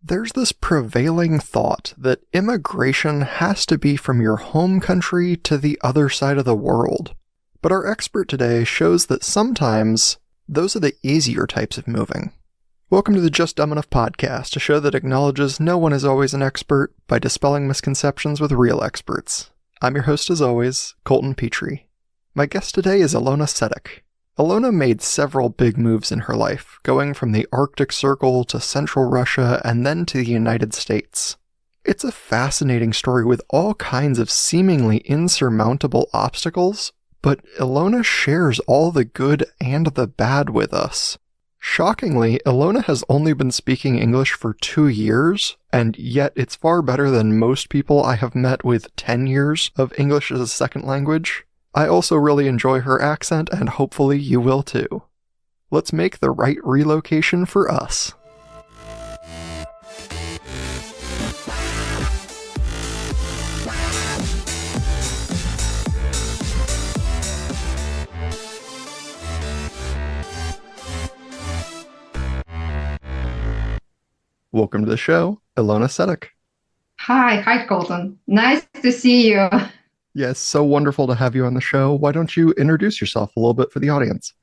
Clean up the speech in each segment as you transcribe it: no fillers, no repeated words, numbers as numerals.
There's this prevailing thought that immigration has to be from your home country to the other side of the world. But our expert today shows that sometimes those are the easier types of moving. Welcome to the Just Dumb Enough podcast, a show that acknowledges no one is always an expert by dispelling misconceptions with real experts. I'm your host as always, Colton Petrie. My guest today is Ilona Seddik. Ilona made several big moves in her life, going from the Arctic Circle to Central Russia and then to the United States. It's a fascinating story with all kinds of seemingly insurmountable obstacles, but Ilona shares all the good and the bad with us. Shockingly, Ilona has only been speaking English for 2 years, and yet it's far better than most people I have met with 10 years of English as a second language. I also really enjoy her accent, and hopefully you will too. Let's make the right relocation for us. Welcome to the show, Ilona Seddik. Hi, Colton. Nice to see you. Yes, so wonderful to have you on the show. Why don't you introduce yourself a little bit for the audience?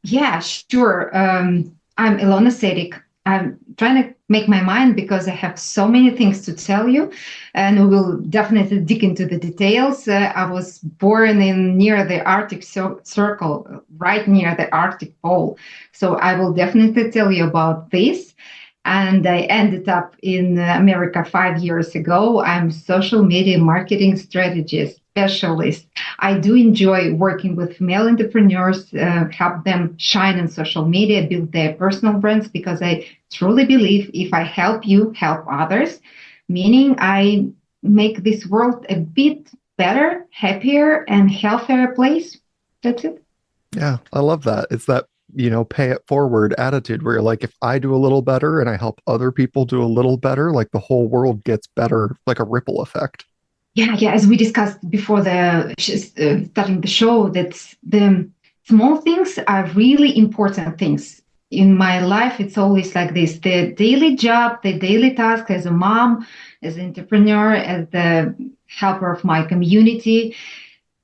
Yeah, sure. I'm Ilona Seddik. I'm trying to make my mind because I have so many things to tell you, and we will definitely dig into the details. I was born near the Arctic Circle, right near the Arctic Pole. So I will definitely tell you about this. And I ended up in America 5 years ago. I'm social media marketing strategist specialist. I do enjoy working with female entrepreneurs, help them shine in social media, build their personal brands, because I truly believe if I help you, help others, meaning I make this world a bit better, happier, and healthier place. That's it. Yeah, I love that. It's that pay it forward attitude where you're like, if I do a little better and I help other people do a little better, like the whole world gets better, like a ripple effect. Yeah. As we discussed before starting the show, that the small things are really important things. In my life, it's always like this: the daily job, the daily task as a mom, as an entrepreneur, as the helper of my community,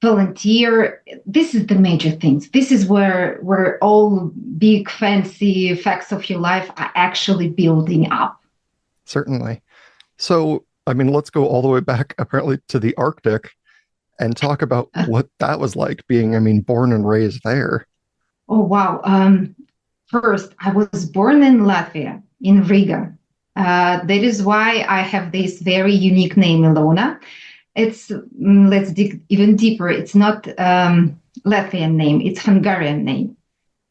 volunteer. This is the major things. This is where all big fancy facts of your life are actually building up. Certainly. So, let's go all the way back apparently to the Arctic and talk about what that was like being, born and raised there. Oh, wow. First, I was born in Latvia, in Riga. That is why I have this very unique name, Ilona. Let's dig even deeper. It's not Latvian name, it's Hungarian name.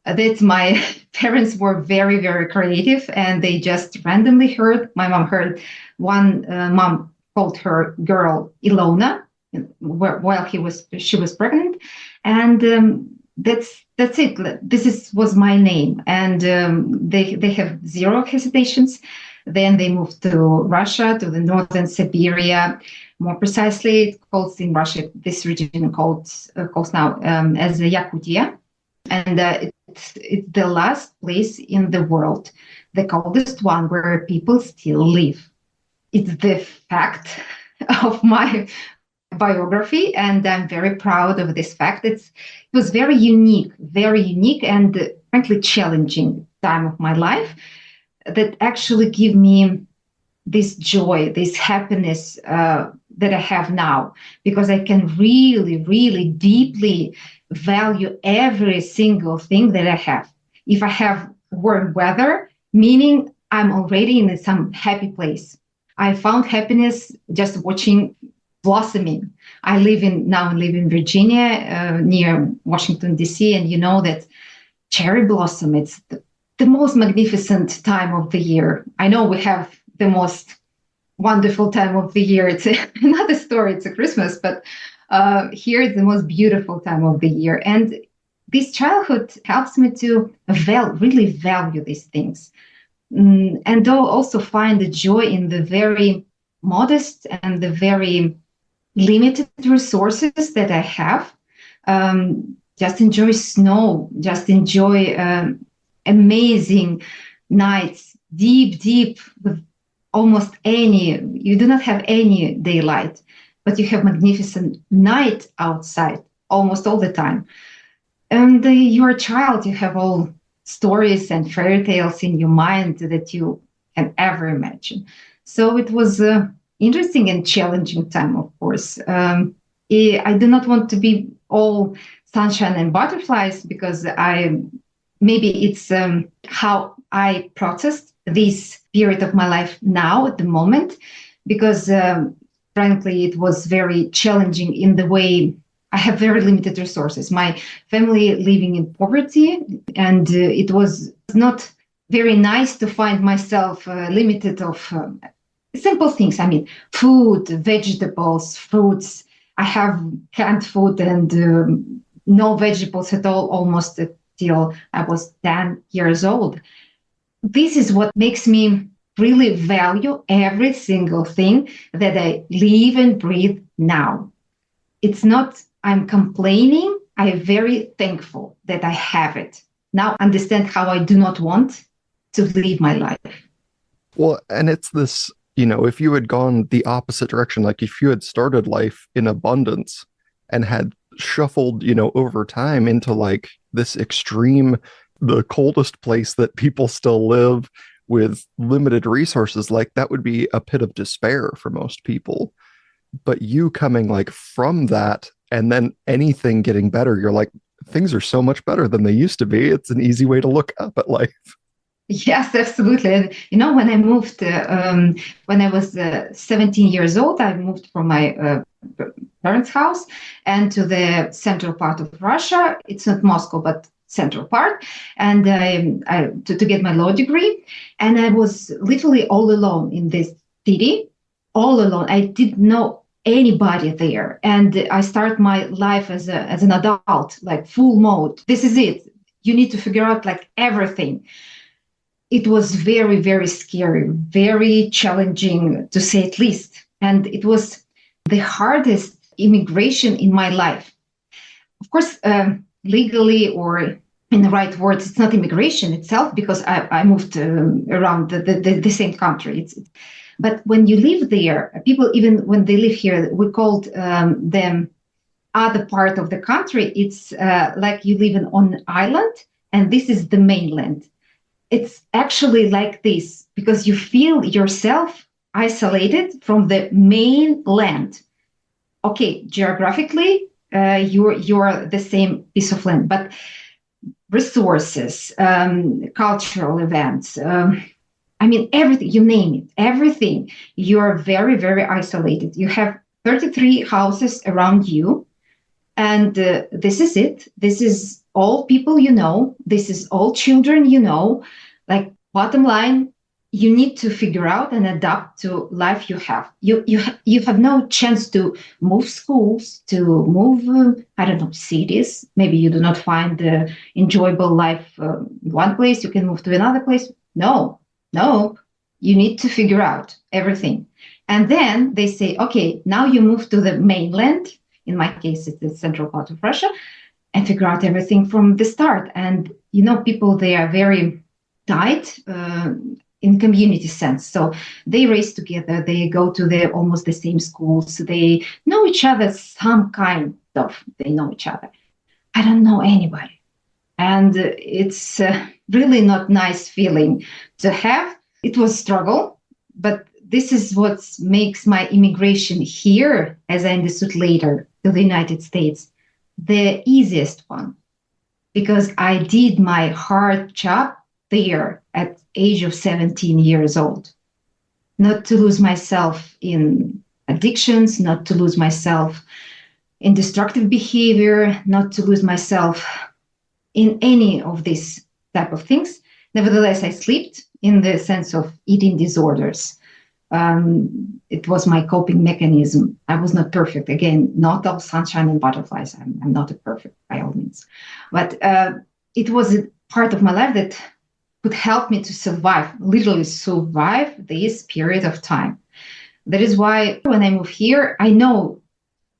That's my parents were very, very creative, and they just randomly my mom heard one mom called her girl Ilona while she was pregnant, and that's it. Was my name, and they have zero hesitations. Then they moved to Russia, to the northern Siberia. More precisely, it's called in Russia, this region calls now as Yakutia. And it's the last place in the world, the coldest one where people still live. It's the fact of my biography, and I'm very proud of this fact. It was very unique, and frankly challenging time of my life that actually give me this joy, this happiness that I have now, because I can really, really deeply value every single thing that I have. If I have warm weather, meaning I'm already in some happy place. I found happiness just watching blossoming. I live in Virginia, near Washington, D.C., and you know that cherry blossom, it's the most magnificent time of the year. I know we have the most wonderful time of the year. It's another story. It's a Christmas, but here is the most beautiful time of the year. And this childhood helps me to really value these things. And also find the joy in the very modest and the very limited resources that I have. Just enjoy snow, just enjoy amazing nights, deep with you do not have any daylight, but you have magnificent night outside almost all the time. And you're a child, you have all stories and fairy tales in your mind that you can ever imagine. So it was interesting and challenging time, of course. I do not want to be all sunshine and butterflies because maybe it's how I processed this period of my life now at the moment, because frankly, it was very challenging in the way I have very limited resources. My family living in poverty, and it was not very nice to find myself limited of simple things. I mean, food, vegetables, fruits. I have canned food and no vegetables at all almost till I was 10 years old. This is what makes me really value every single thing that I live and breathe now. It's not I'm complaining. I'm very thankful that I have it. Now understand how I do not want to live my life. Well, and it's this, if you had gone the opposite direction, like if you had started life in abundance and had shuffled, over time into like this extreme, the coldest place that people still live with limited resources, like that would be a pit of despair for most people. But you coming like from that and then anything getting better, you're like, things are so much better than they used to be. It's an easy way to look up at life. Yes, absolutely. And, when I moved, when I was 17 years old, I moved from my parents' house and to the central part of Russia. It's not Moscow, but central part. And to get my law degree. And I was literally all alone in this city, all alone. I didn't know anybody there. And I start my life as an adult, like full mode. This is it. You need to figure out like everything. It was very, very scary, very challenging to say at least. And it was the hardest immigration in my life. Of course, legally or in the right words, it's not immigration itself because I moved around the same country. But when you live there, people, even when they live here, we called them other part of the country. It's like you live on an island and this is the mainland. It's actually like this because you feel yourself isolated from the mainland. Okay, geographically, you're the same piece of land, but resources, cultural events, everything, you name it, everything, you're very, very isolated. You have 33 houses around you, and this is it. This is all people you know. This is all children you know. Like, bottom line, you need to figure out and adapt to life you have. You have no chance to move schools, to move, cities. Maybe you do not find the enjoyable life in one place. You can move to another place. No, you need to figure out everything. And then they say, okay, now you move to the mainland. In my case, it's the central part of Russia, and figure out everything from the start. And, people, they are very tight in community sense. So they race together, they go to almost the same schools, they know each other some kind of, they know each other. I don't know anybody. And it's really not nice feeling to have. It was struggle, but this is what makes my immigration here, as I understood later, to the United States, the easiest one, because I did my hard job there at age of 17 years old, not to lose myself in addictions, not to lose myself in destructive behavior, not to lose myself in any of these type of things. Nevertheless, I slipped in the sense of eating disorders. It was my coping mechanism. I was not perfect. Again, not all sunshine and butterflies. I'm not a perfect by all means. But it was a part of my life that could help me to survive, literally survive this period of time. That is why when I move here, I know,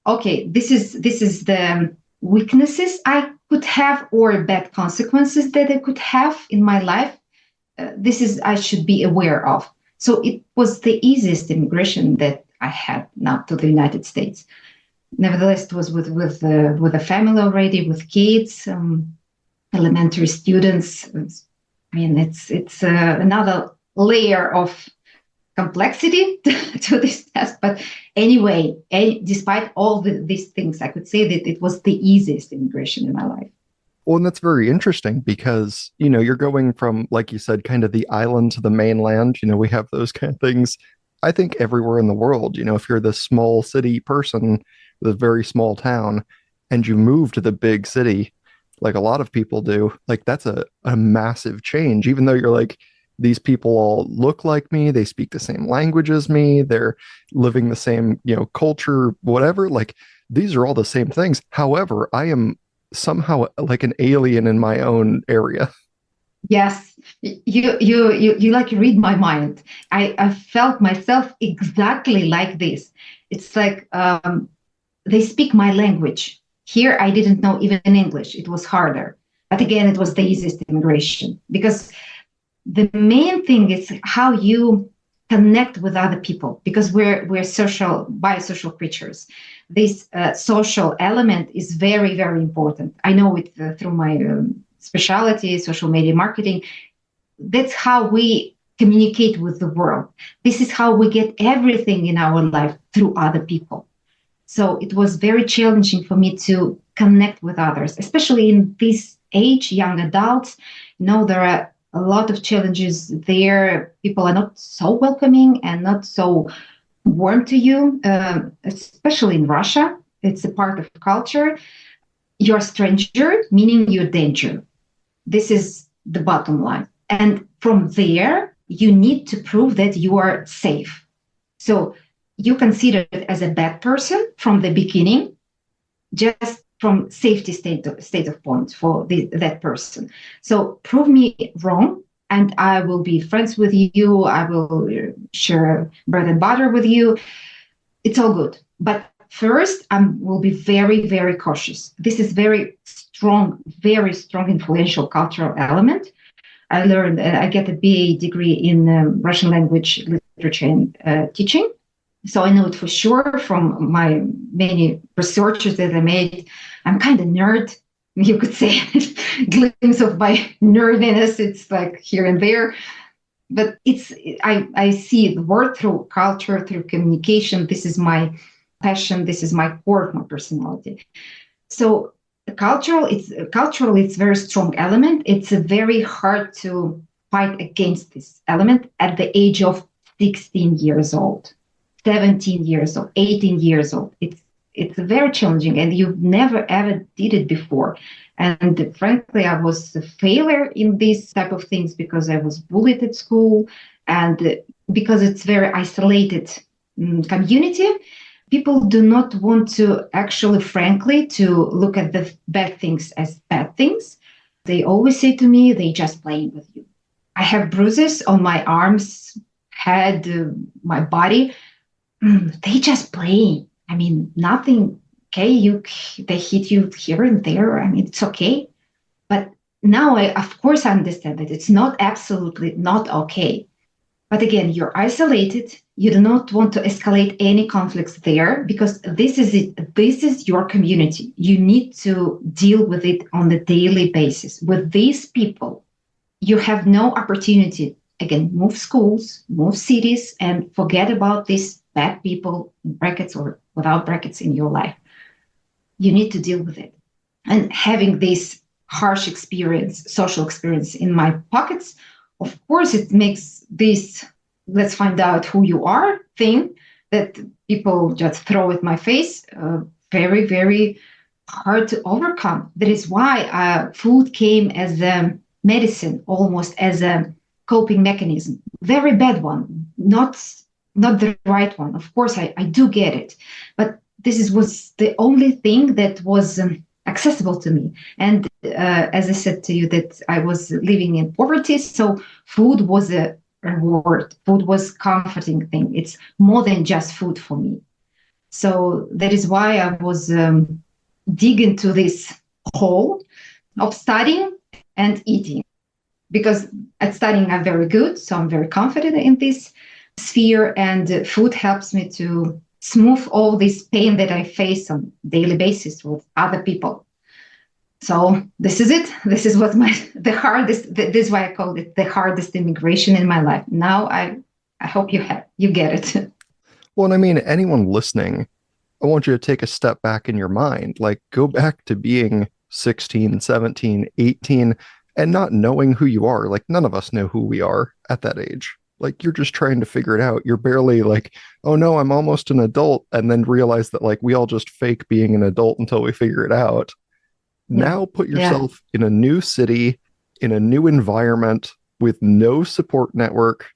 okay, this is the weaknesses I could have or bad consequences that I could have in my life. I should be aware of. So it was the easiest immigration that I had now to the United States. Nevertheless, it was with a family already, with kids, elementary students. I mean, it's another layer of complexity to this test. But anyway, despite all these things, I could say that it was the easiest immigration in my life. Well, and that's very interesting because, you're going from, like you said, kind of the island to the mainland. We have those kind of things, I think, everywhere in the world. If you're this small city person with a very small town and you move to the big city, like a lot of people do, like that's a massive change, even though you're like, these people all look like me, they speak the same language as me, they're living the same, culture, whatever. Like these are all the same things. However, I am somehow like an alien in my own area. Yes, you like read my mind. I felt myself exactly like this. It's like they speak my language. Here, I didn't know even English. It was harder. But again, it was the easiest immigration because the main thing is how you connect with other people because we're social biosocial creatures. This social element is very, very important. I know it through my specialty, social media marketing. That's how we communicate with the world. This is how we get everything in our life through other people. So it was very challenging for me to connect with others, especially in this age, young adults. There are a lot of challenges there. People are not so welcoming and not so warm to you, especially in Russia. It's a part of culture. You're a stranger, meaning you're danger. This is the bottom line. And from there, you need to prove that you are safe. So you consider it as a bad person from the beginning, just from safety state of point for that person. So prove me wrong, and I will be friends with you. I will share bread and butter with you. It's all good. But first, I will be very, very cautious. This is very strong, influential cultural element. I learned, I get a BA degree in Russian language, literature, and teaching. So I know it for sure from my many researches that I made. I'm kind of nerd, you could say. Glimpse of my nerdiness. It's like here and there. But I see the word through culture, through communication. This is my passion. This is my core of my personality. So culturally, it's a very strong element. It's very hard to fight against this element at the age of 16 years old. 17 years old, 18 years old. It's very challenging, and you've never ever did it before. And frankly, I was a failure in these type of things because I was bullied at school, and because it's very isolated community. People do not want to actually, frankly, to look at the bad things as bad things. They always say to me, they just playing with you. I have bruises on my arms, head, my body. They just play. I mean, nothing. Okay, they hit you here and there. I mean, it's okay. But now, of course, I understand that it's not absolutely not okay. But again, you're isolated. You do not want to escalate any conflicts there because this is it. This is your community. You need to deal with it on a daily basis. With these people, you have no opportunity. Again, move schools, move cities, and forget about these bad people in brackets or without brackets in your life. You need to deal with it. And having this harsh experience, social experience in my pockets, of course, it makes this let's find out who you are thing that people just throw at my face very, very hard to overcome. That is why food came as a medicine, almost as a coping mechanism. Very bad one, not the right one. Of course, I do get it, but was the only thing that was accessible to me. And as I said to you, that I was living in poverty, so food was a reward. Food was comforting thing. It's more than just food for me. So that is why I was dig into this hole of studying and eating. Because at studying, I'm very good, so I'm very confident in this. sphere, and food helps me to smooth all this pain that I face on daily basis with other people. So this is it. This is what the hardest. This is why I called it the hardest immigration in my life. Now I hope you get it. Well, and I mean, anyone listening, I want you to take a step back in your mind. Like, go back to being 16, 17, 18, and not knowing who you are. Like, none of us know who we are at that age. Like, you're just trying to figure it out. You're barely like, oh no, I'm almost an adult, and then realize that, like, we all just fake being an adult until we figure it out. Yeah. Now put Yeah. yourself in a new city, in a new environment with no support network,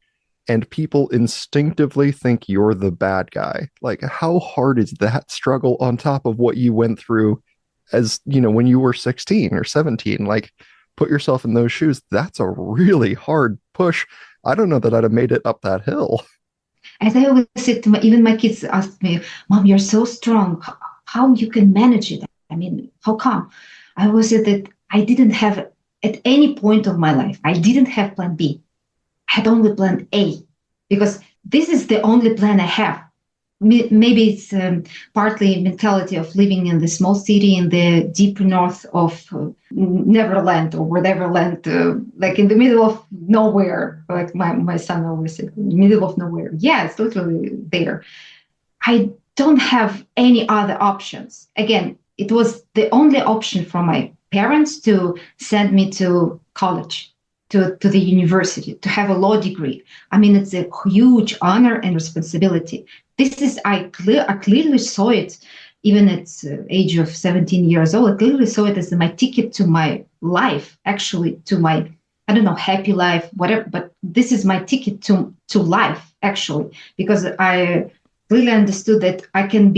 and people instinctively think you're the bad guy. Like, how hard is that struggle on top of what you went through as, when you were 16 or 17? Like, put yourself in those shoes. That's a really hard push. I don't know that I'd have made it up that hill. As I always said to even my kids ask me, Mom, you're so strong. How you can manage it? I mean, how come? I always said that I didn't have, at any point of my life, I didn't have plan B. I had only plan A, because this is the only plan I have. Maybe it's partly mentality of living in the small city in the deep north of Neverland or whatever land, like in the middle of nowhere, like my son always said, middle of nowhere. Yeah, it's literally there. I don't have any other options. Again, it was the only option from my parents to send me to college, to the university, to have a law degree. I mean, it's a huge honor and responsibility. This is, I clearly saw it, even at the age of 17 years old, I clearly saw it as my ticket to my life, actually, to my, I don't know, happy life, whatever, but this is my ticket to life, actually, because I really understood that I can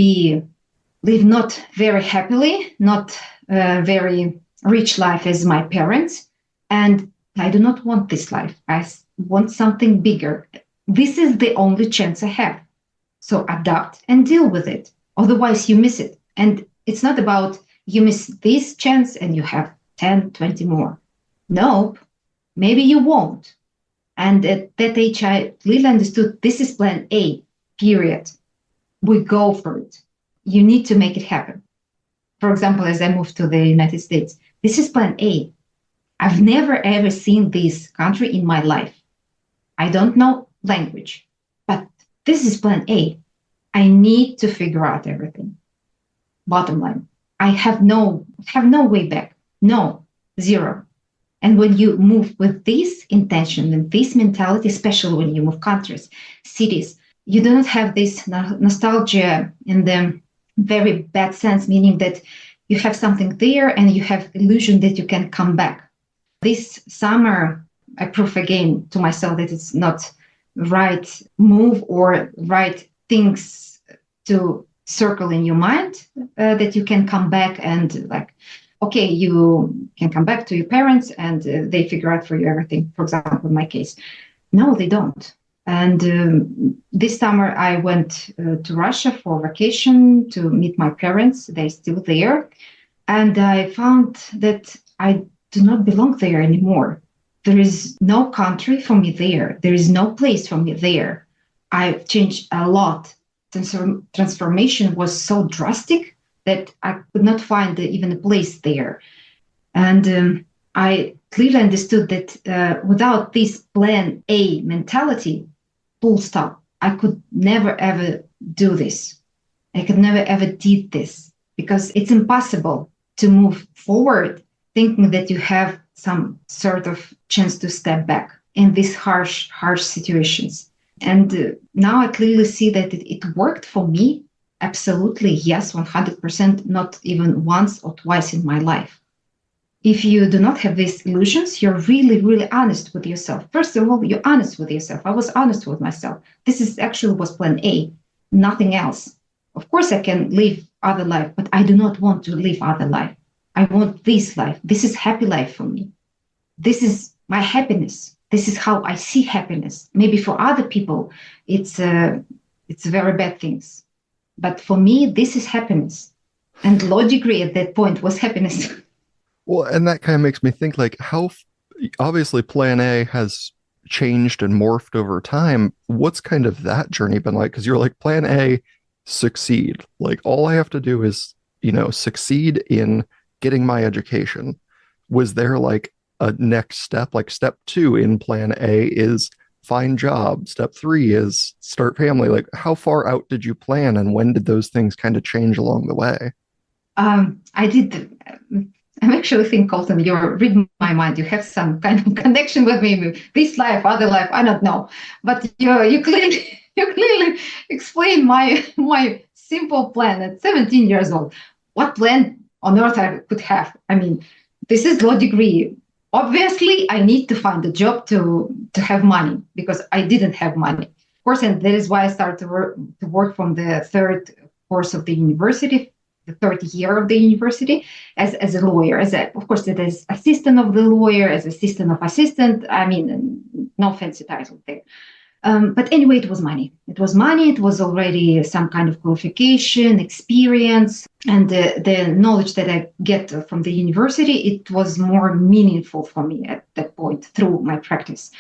live not very happily, not very rich life as my parents, and I do not want this life. I want something bigger. This is the only chance I have. So adapt and deal with it. Otherwise, you miss it. And it's not about you miss this chance and you have 10, 20 more. Nope, maybe you won't. And at that age, I really understood this is plan A, period. We go for it. You need to make it happen. For example, as I moved to the United States, this is plan A. I've never ever seen this country in my life. I don't know language, but this is plan A. I need to figure out everything. Bottom line, I have no way back. No, zero. And when you move with this intention and this mentality, especially when you move countries, cities, you do not have this nostalgia in the very bad sense, meaning that you have something there and you have illusion that you can come back. This summer, I prove again to myself that it's not right move or right things to circle in your mind, that you can come back and like, okay, you can come back to your parents and they figure out for you everything. For example, in my case, no, they don't. And this summer I went to Russia for vacation to meet my parents. They're still there. And I found that I do not belong there anymore. There is no country for me there. There is no place for me there. I've changed a lot. Transformation was so drastic that I could not find even a place there. And I clearly understood that without this plan A mentality, full stop, I could never ever do this. I could never ever did this because it's impossible to move forward thinking that you have some sort of chance to step back in these harsh situations. And now I clearly see that it worked for me. Absolutely, yes, 100%, not even once or twice in my life. If you do not have these illusions, you're really, really honest with yourself. First of all, you're honest with yourself. I was honest with myself. This is actually was plan A, nothing else. Of course, I can live other life, but I do not want to live other life. I want this life. This is happy life for me. This is my happiness. This is how I see happiness. Maybe for other people, it's very bad things. But for me, this is happiness. And law degree at that point was happiness. Well, and that kind of makes me think like how obviously plan A has changed and morphed over time. What's kind of that journey been like? Because you're like, plan A, succeed. Like, all I have to do is, succeed in getting my education. Was there like a next step? Like, step two in plan A is find job. Step three is start family. Like, how far out did you plan, and when did those things kind of change along the way? I did. I'm actually think, Colton, you're reading my mind. You have some kind of connection with me, this life, other life. I don't know, but you clearly you clearly explain my simple plan at 17 years old. What plan on earth I could have? I mean, this is law degree. Obviously, I need to find a job to have money because I didn't have money. Of course, and that is why I started to work from the third course of the university, the third year of the university, as a lawyer, of course, as assistant of the lawyer, as assistant of assistant. I mean, no fancy title there. But anyway, it was money. It was money. It was already some kind of qualification, experience, and the knowledge that I get from the university. It was more meaningful for me at that point through my practice.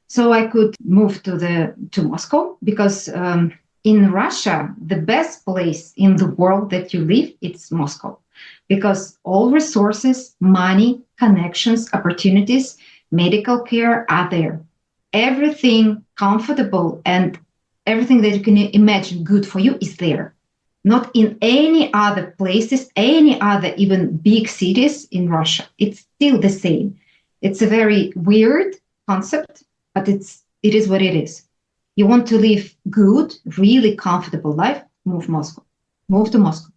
So I could move to Moscow because in Russia, the best place in the world that you live, it's Moscow, because all resources, money, connections, opportunities, medical care are there. Everything comfortable and everything that you can imagine good for you is there. Not in any other places, any other even big cities in Russia. It's still the same. It's a very weird concept, but it is what it is. You want to live good, really comfortable life, move Moscow. Move to Moscow.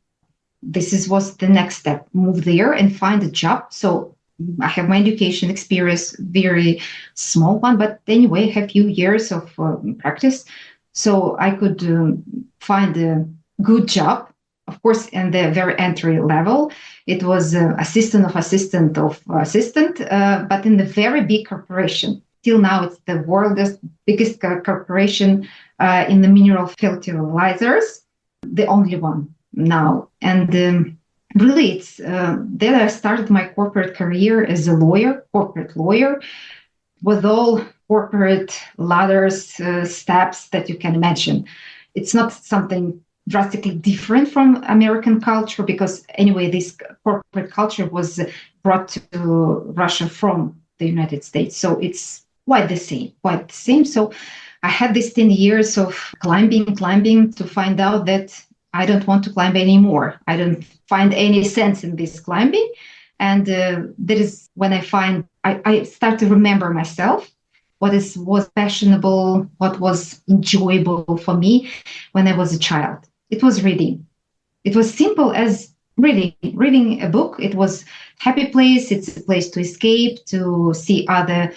Was the next step. Move there and find a job. So I have my education experience, very small one, but anyway, a few years of practice. So I could find a good job. Of course, in the very entry level, it was assistant of assistant of assistant, but in the very big corporation. Till now, it's the world's biggest corporation in the mineral fertilizers, the only one now. And really, it's then I started my corporate career as a lawyer, corporate lawyer, with all corporate ladders, steps that you can imagine. It's not something drastically different from American culture because anyway, this corporate culture was brought to Russia from the United States. So it's quite the same. So I had these 10 years of climbing to find out that I don't want to climb anymore. I don't find any sense in this climbing. And that is when I start to remember myself, what was fashionable, what was enjoyable for me when I was a child. It was reading. It was simple as reading a book. It was happy place. It's a place to escape, to see other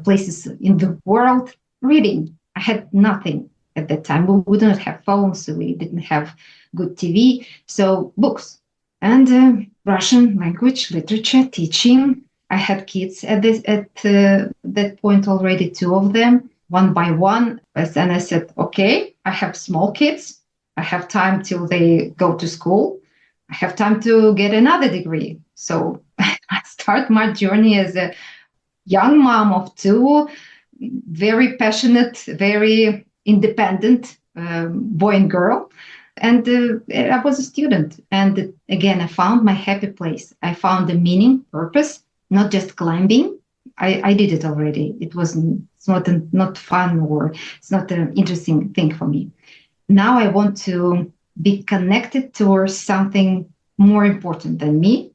places in the world. Reading. I had nothing at that time. We didn't have phones. We didn't have good TV. So books and Russian language, literature, teaching. I had kids at that point already, two of them, one by one. And I said, okay, I have small kids. I have time till they go to school. I have time to get another degree. So I start my journey as a young mom of two, very passionate, very independent boy and girl. And I was a student. And again, I found my happy place. I found the meaning, purpose, not just climbing. I did it already. It's not fun, or it's not an interesting thing for me. Now I want to be connected towards something more important than me,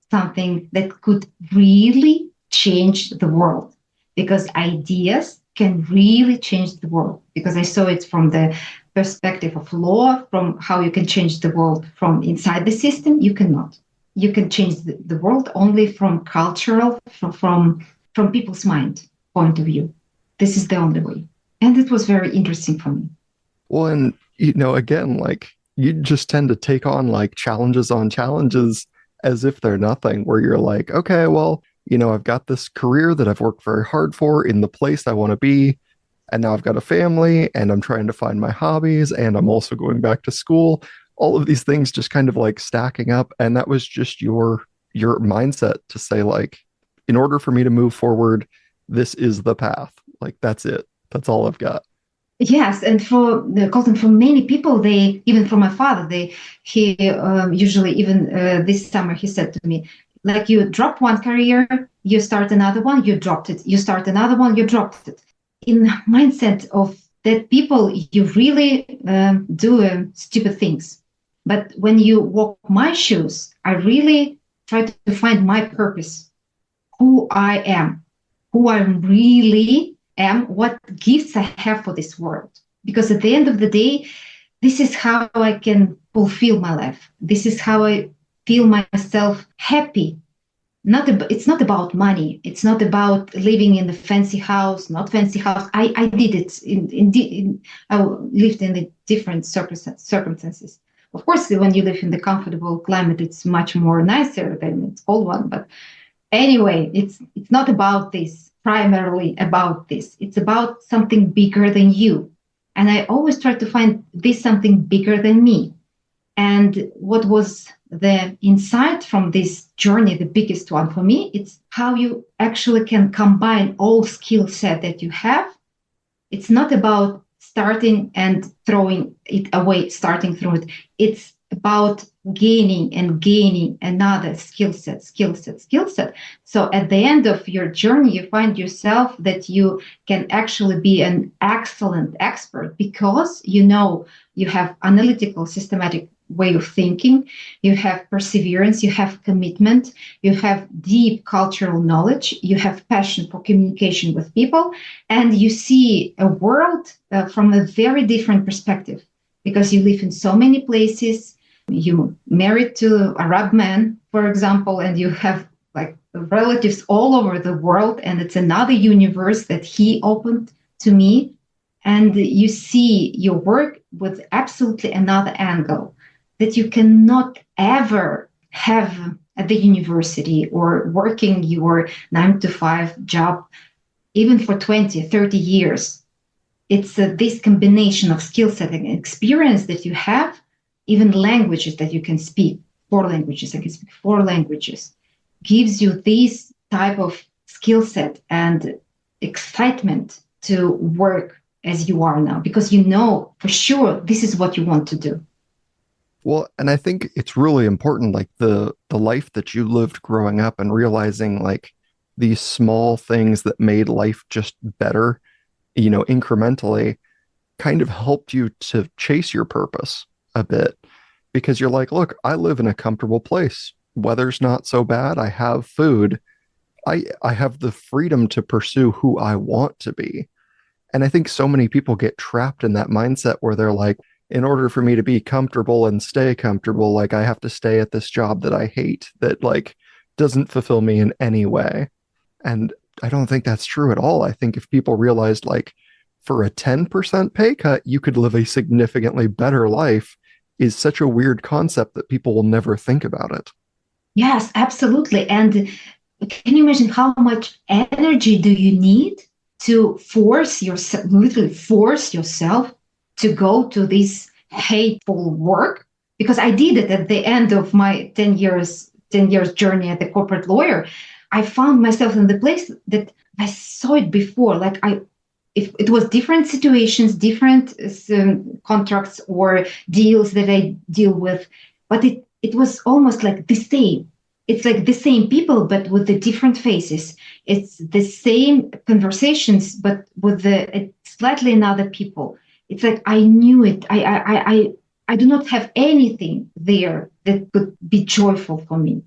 something that could really change the world, because ideas can really change the world. Because I saw it from the perspective of law, from how you can change the world from inside the system. You cannot. You can change the world only from cultural, from people's mind point of view. This is the only way. And it was very interesting for me. Well, and again, like, you just tend to take on like challenges on challenges as if they're nothing, where you're like, okay, well, I've got this career that I've worked very hard for in the place I want to be. And now I've got a family and I'm trying to find my hobbies and I'm also going back to school. All of these things just kind of like stacking up. And that was just your mindset to say, like, in order for me to move forward, this is the path. Like that's it. That's all I've got. Yes, and for the Colton, for many people, they even for my father, he usually even this summer he said to me, like you drop one career, you start another one, you dropped it, you start another one, you dropped it. In mindset of that people, you really do stupid things. But when you walk my shoes, I really try to find my purpose, who I am, who I really am, what gifts I have for this world. Because at the end of the day, this is how I can fulfill my life. This is how I feel myself happy. It's not about money. It's not about living in the fancy house, not fancy house. I did it I lived in the different circumstances. Of course, when you live in the comfortable climate, it's much more nicer than its cold one. But anyway, it's not about this, primarily about this. It's about something bigger than you. And I always try to find this something bigger than me. And what was the insight from this journey, the biggest one for me, it's how you actually can combine all skill set that you have. It's not about starting and throwing it away, starting through it. It's about gaining and gaining another skill set. So at the end of your journey, you find yourself that you can actually be an excellent expert because you know you have analytical, systematic way of thinking, you have perseverance, you have commitment, you have deep cultural knowledge, you have passion for communication with people, and you see a world from a very different perspective because you live in so many places. You married to Arab man, for example, and you have like relatives all over the world, and it's another universe that he opened to me. And you see your work with absolutely another angle that you cannot ever have at the university or working your 9 to 5 job, even for 20, 30 years. It's this combination of skill set and experience that you have, even languages that you can speak, 4 languages, I can speak 4 languages, gives you this type of skill set and excitement to work as you are now, because you know for sure this is what you want to do. Well, and I think it's really important, like the life that you lived growing up and realizing like these small things that made life just better, incrementally kind of helped you to chase your purpose a bit because you're like, look, I live in a comfortable place. Weather's not so bad. I have food. I have the freedom to pursue who I want to be. And I think so many people get trapped in that mindset where they're like, in order for me to be comfortable and stay comfortable, like I have to stay at this job that I hate, that like doesn't fulfill me in any way. And I don't think that's true at all. I think if people realized like for a 10% pay cut, you could live a significantly better life is such a weird concept that people will never think about it. Yes, absolutely. And can you imagine how much energy do you need to literally force yourself to go to this hateful work? Because I did it at the end of my 10 years journey as a corporate lawyer. I found myself in the place that I saw it before. Like if it was different situations, different contracts or deals that I deal with, but it was almost like the same. It's like the same people, but with the different faces. It's the same conversations, but with the slightly another people. It's like I knew it. I do not have anything there that could be joyful for me.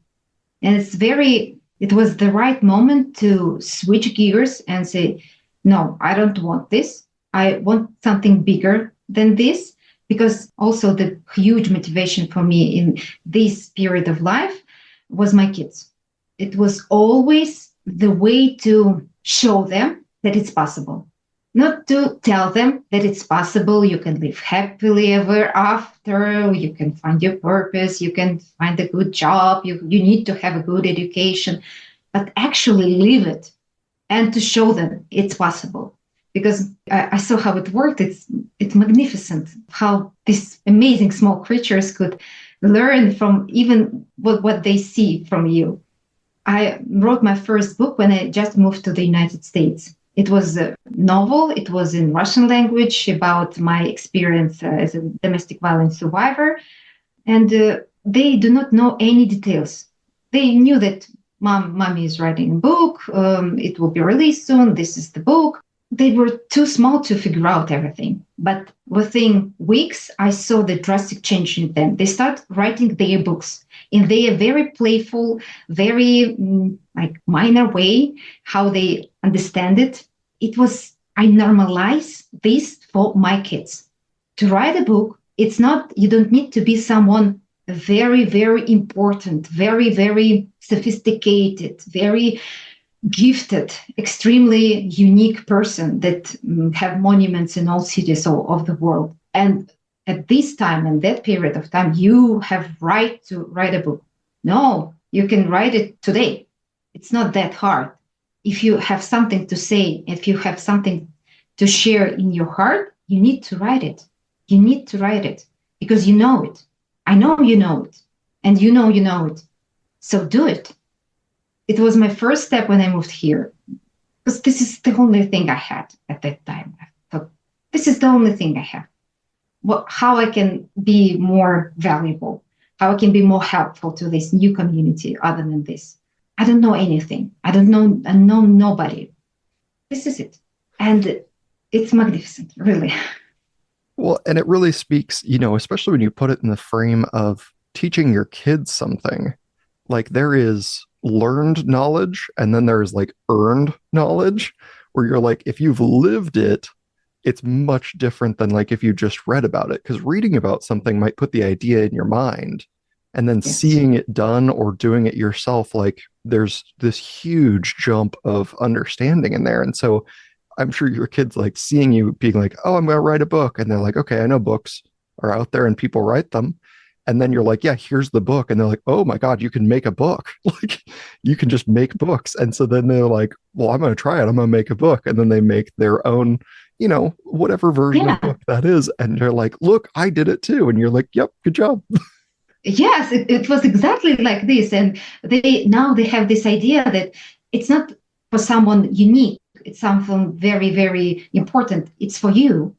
And it was the right moment to switch gears and say, no, I don't want this. I want something bigger than this, because also the huge motivation for me in this period of life was my kids. It was always the way to show them that it's possible, not to tell them that it's possible. You can live happily ever after, you can find your purpose, you can find a good job, you need to have a good education, but actually live it and to show them it's possible. Because I saw how it worked. It's magnificent how these amazing small creatures could learn from even what they see from you. I wrote my first book when I just moved to the United States. It was a novel. It was in Russian language about my experience as a domestic violence survivor. And they do not know any details. They knew that mommy is writing a book. It will be released soon. This is the book. They were too small to figure out everything. But within weeks, I saw the drastic change in them. They start writing their books in their very playful, very like minor way, how they understand it. It was, I normalize this for my kids. To write a book, it's not, you don't need to be someone very, very important, very, very sophisticated, very gifted, extremely unique person that have monuments in all cities of the world. And at this time and that period of time, you have right to write a book. No, you can write it today. It's not that hard. If you have something to say, if you have something to share in your heart, you need to write it. You need to write it because you know it. I know you know it. And you know it. So do it. It was my first step when I moved here, because this is the only thing I had at that time. I thought, this is the only thing I have. How I can be more valuable, how I can be more helpful to this new community other than this. I don't know anything. I know nobody. This is it. And it's magnificent, really. Well, and it really speaks, especially when you put it in the frame of teaching your kids something. Like there is learned knowledge and then there's like earned knowledge where you're like, if you've lived it, it's much different than like if you just read about it, because reading about something might put the idea in your mind and then Yes. seeing it done or doing it yourself, like there's this huge jump of understanding in there. And so I'm sure your kids like seeing you being like, oh, I'm going to write a book. And they're like, okay, I know books are out there and people write them. And then you're like, yeah, here's the book. And they're like, oh my God, you can make a book. Like you can just make books. And so then they're like, well, I'm going to try it. I'm going to make a book. And then they make their own, whatever version of book that is. And they're like, look, I did it too. And you're like, yep, good job. Yes, it was exactly like this. And they have this idea that it's not for someone unique. It's something very, very important. It's for you.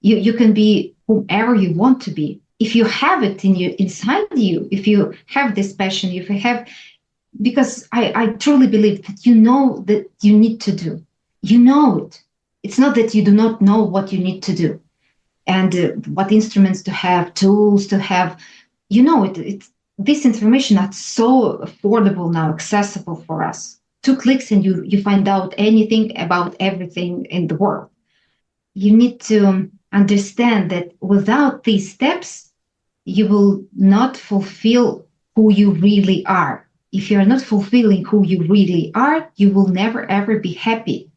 You can be whomever you want to be. If you have it inside you, if you have this passion, if you have, because I truly believe that you know that you need to do. You know it. It's not that you do not know what you need to do and what instruments to have, tools to have. You know it. This information is so affordable now, accessible for us. 2 clicks and you find out anything about everything in the world. You need to understand that without these steps, you will not fulfill who you really are. If you are not fulfilling who you really are, you will never, ever be happy.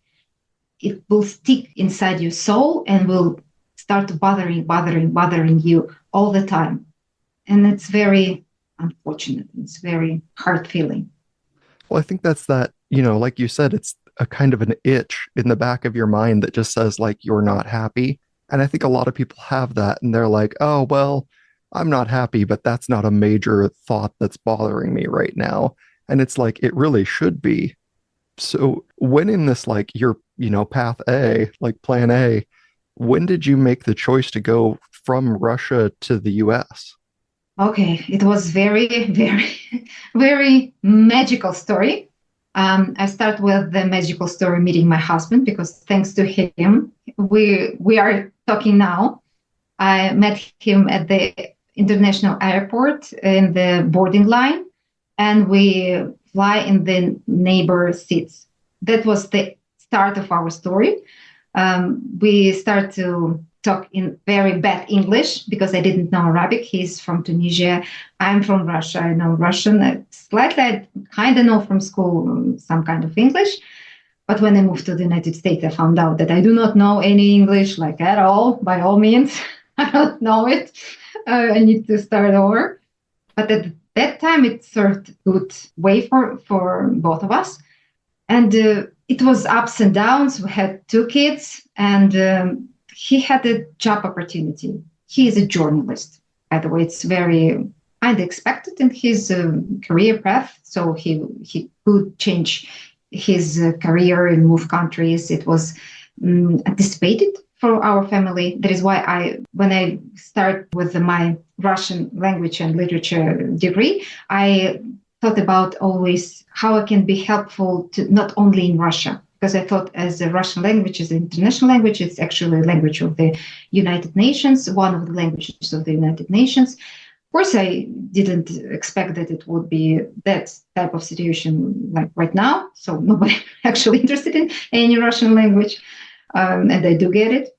It will stick inside your soul and will start bothering you all the time. And it's very unfortunate. It's very hard feeling. Well, I think that's that, like you said, it's a kind of an itch in the back of your mind that just says like, you're not happy. And I think a lot of people have that and they're like, oh, well, I'm not happy, but that's not a major thought that's bothering me right now. And it's like, it really should be. So when in this, like your, path A, like plan A, when did you make the choice to go from Russia to the US? Okay, it was very, very, very magical story. I start with the magical story meeting my husband because thanks to him, we are talking now. I met him at the international airport in the boarding line, and we fly in the neighbor seats. That was the start of our story. We start to talk in very bad English because I didn't know Arabic. He's from Tunisia. I'm from Russia. I know Russian. Slightly, I kind of know from school some kind of English. But when I moved to the United States, I found out that I do not know any English, like at all, by all means. I don't know it. I need to start over. But at that time, it served a good way for both of us. And it was ups and downs. We had 2 kids, and he had a job opportunity. He is a journalist, by the way. It's very unexpected in his career path. So he could change his career and move countries. It was anticipated for our family. That is why when I start with my Russian language and literature degree, I thought about always how I can be helpful to not only in Russia, because I thought as a Russian language is an international language, it's actually a language of the United Nations, one of the languages of the United Nations. Of course, I didn't expect that it would be that type of situation like right now. So nobody actually interested in any Russian language, and I do get it.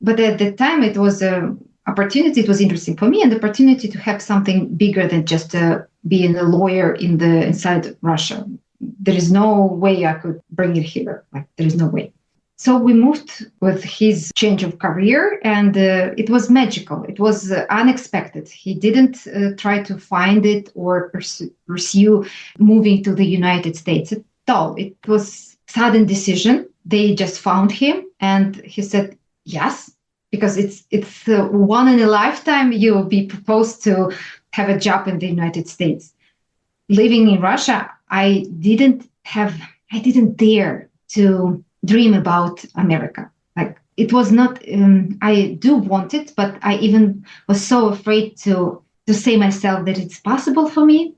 But at the time, it was an opportunity. It was interesting for me, and the opportunity to have something bigger than just being a lawyer inside Russia. There is no way I could bring it here. Like there is no way. So we moved with his change of career, and it was magical. It was unexpected. He didn't try to find it or pursue moving to the United States at all. It was sudden decision. They just found him, and he said yes, because it's one in a lifetime you will be proposed to have a job in the United States. Living in Russia, I didn't dare to dream about America. Like it was not, I do want it, but I even was so afraid to say myself that it's possible for me.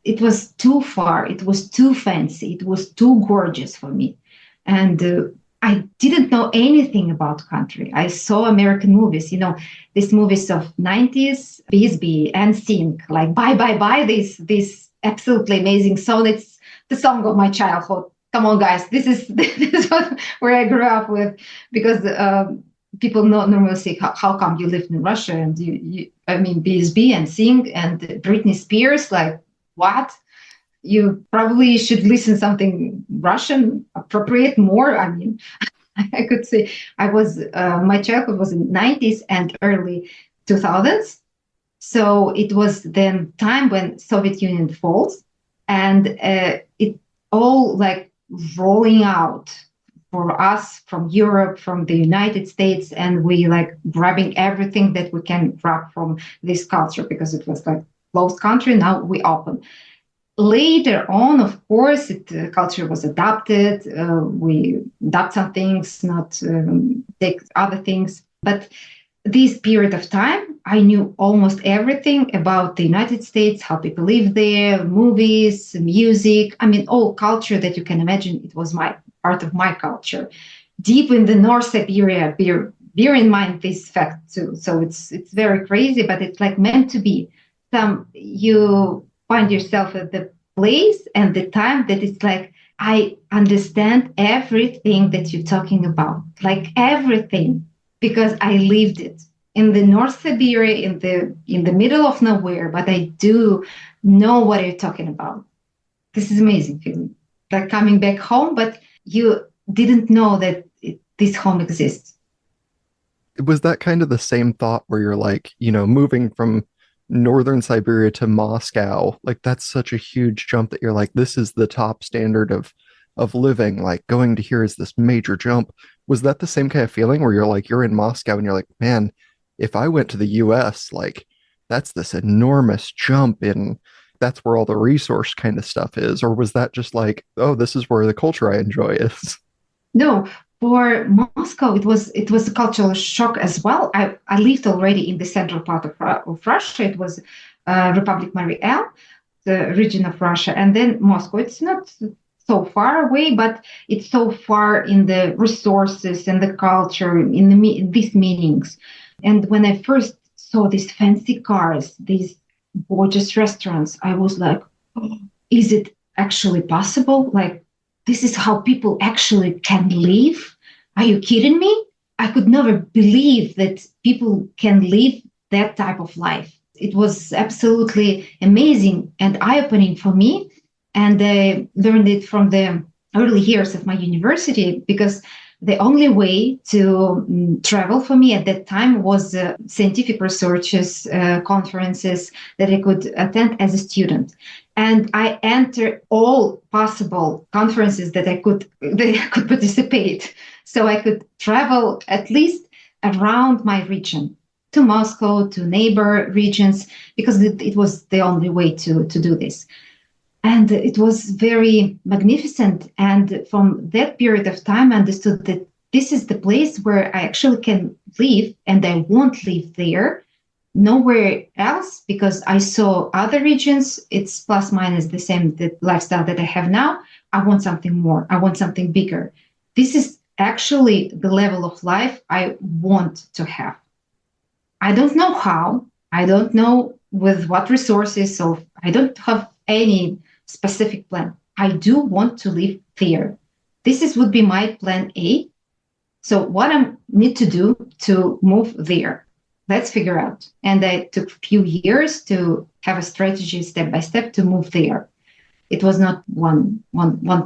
It was too far. It was too fancy. It was too gorgeous for me. And I didn't know anything about country. I saw American movies, these movies of 90s, Bisbee, NSYNC, like Bye, Bye, Bye, this absolutely amazing song. It's the song of my childhood. Come on, guys, this is where I grew up with, because people normally say, how come you lived in Russia? And Bisbee and Sing and Britney Spears, like what? You probably should listen something Russian appropriate more. I could say my childhood was in 90s and early 2000s. So it was then time when Soviet Union falls, and it all like rolling out for us from Europe, from the United States, and we like grabbing everything that we can grab from this culture, because it was like closed country. Now we open. Later on, of course, the culture was adapted. We adapt some things, not take other things. But this period of time, I knew almost everything about the United States, how people live there, movies, music. All culture that you can imagine. It was part of my culture. Deep in the North Siberia, bear in mind this fact too. So it's very crazy, but it's like meant to be. You find yourself at the place and the time that it's like, I understand everything that you're talking about, like everything, because I lived it in the North Siberia, in the middle of nowhere, but I do know what you're talking about. This is amazing feeling, like coming back home, but you didn't know that this home exists. Was that kind of the same thought where you're like, moving from northern Siberia to Moscow, like that's such a huge jump that you're like, this is the top standard of living, like going to here is this major jump. Was that the same kind of feeling where you're like, you're in Moscow and you're like, man, if I went to the US, like that's this enormous jump in, that's where all the resource kind of stuff is? Or was that just like, oh, this is where the culture I enjoy is? No, for Moscow, it was a cultural shock as well. I lived already in the central part of Russia. It was Republic Mary El, the region of Russia, and then Moscow. It's not so far away, but it's so far in the resources and the culture, in these meanings. And when I first saw these fancy cars, these gorgeous restaurants, I was like, oh, is it actually possible? Like, this is how people actually can live? Are you kidding me? I could never believe that people can live that type of life. It was absolutely amazing and eye-opening for me. And I learned it from the early years of my university, because the only way to travel for me at that time was scientific researches, conferences that I could attend as a student. And I entered all possible conferences that I could participate. So I could travel at least around my region, to Moscow, to neighbor regions, because it was the only way to do this. And it was very magnificent. And from that period of time, I understood that this is the place where I actually can live, and I won't live there nowhere else, because I saw other regions. It's plus minus the same the lifestyle that I have now. I want something more. I want something bigger. This is actually the level of life I want to have. I don't know how. I don't know with what resources. So I don't have any specific plan. I do want to live there. This is would be my plan A. So what I need to do to move there, let's figure out. And I took a few years to have a strategy step by step to move there. It was not one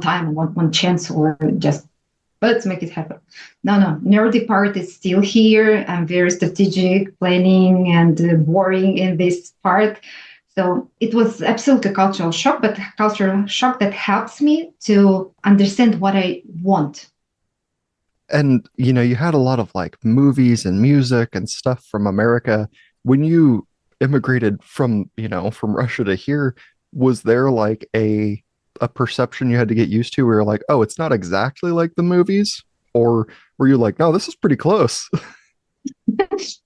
time, one chance, or just let's make it happen. No, nerdy part is still here. I'm very strategic, planning, and boring in this part. So it was absolutely a cultural shock, but cultural shock that helps me to understand what I want. And, you had a lot of like movies and music and stuff from America. When you immigrated from Russia to here, was there like a perception you had to get used to where you're like, oh, it's not exactly like the movies? Or were you like, no, this is pretty close?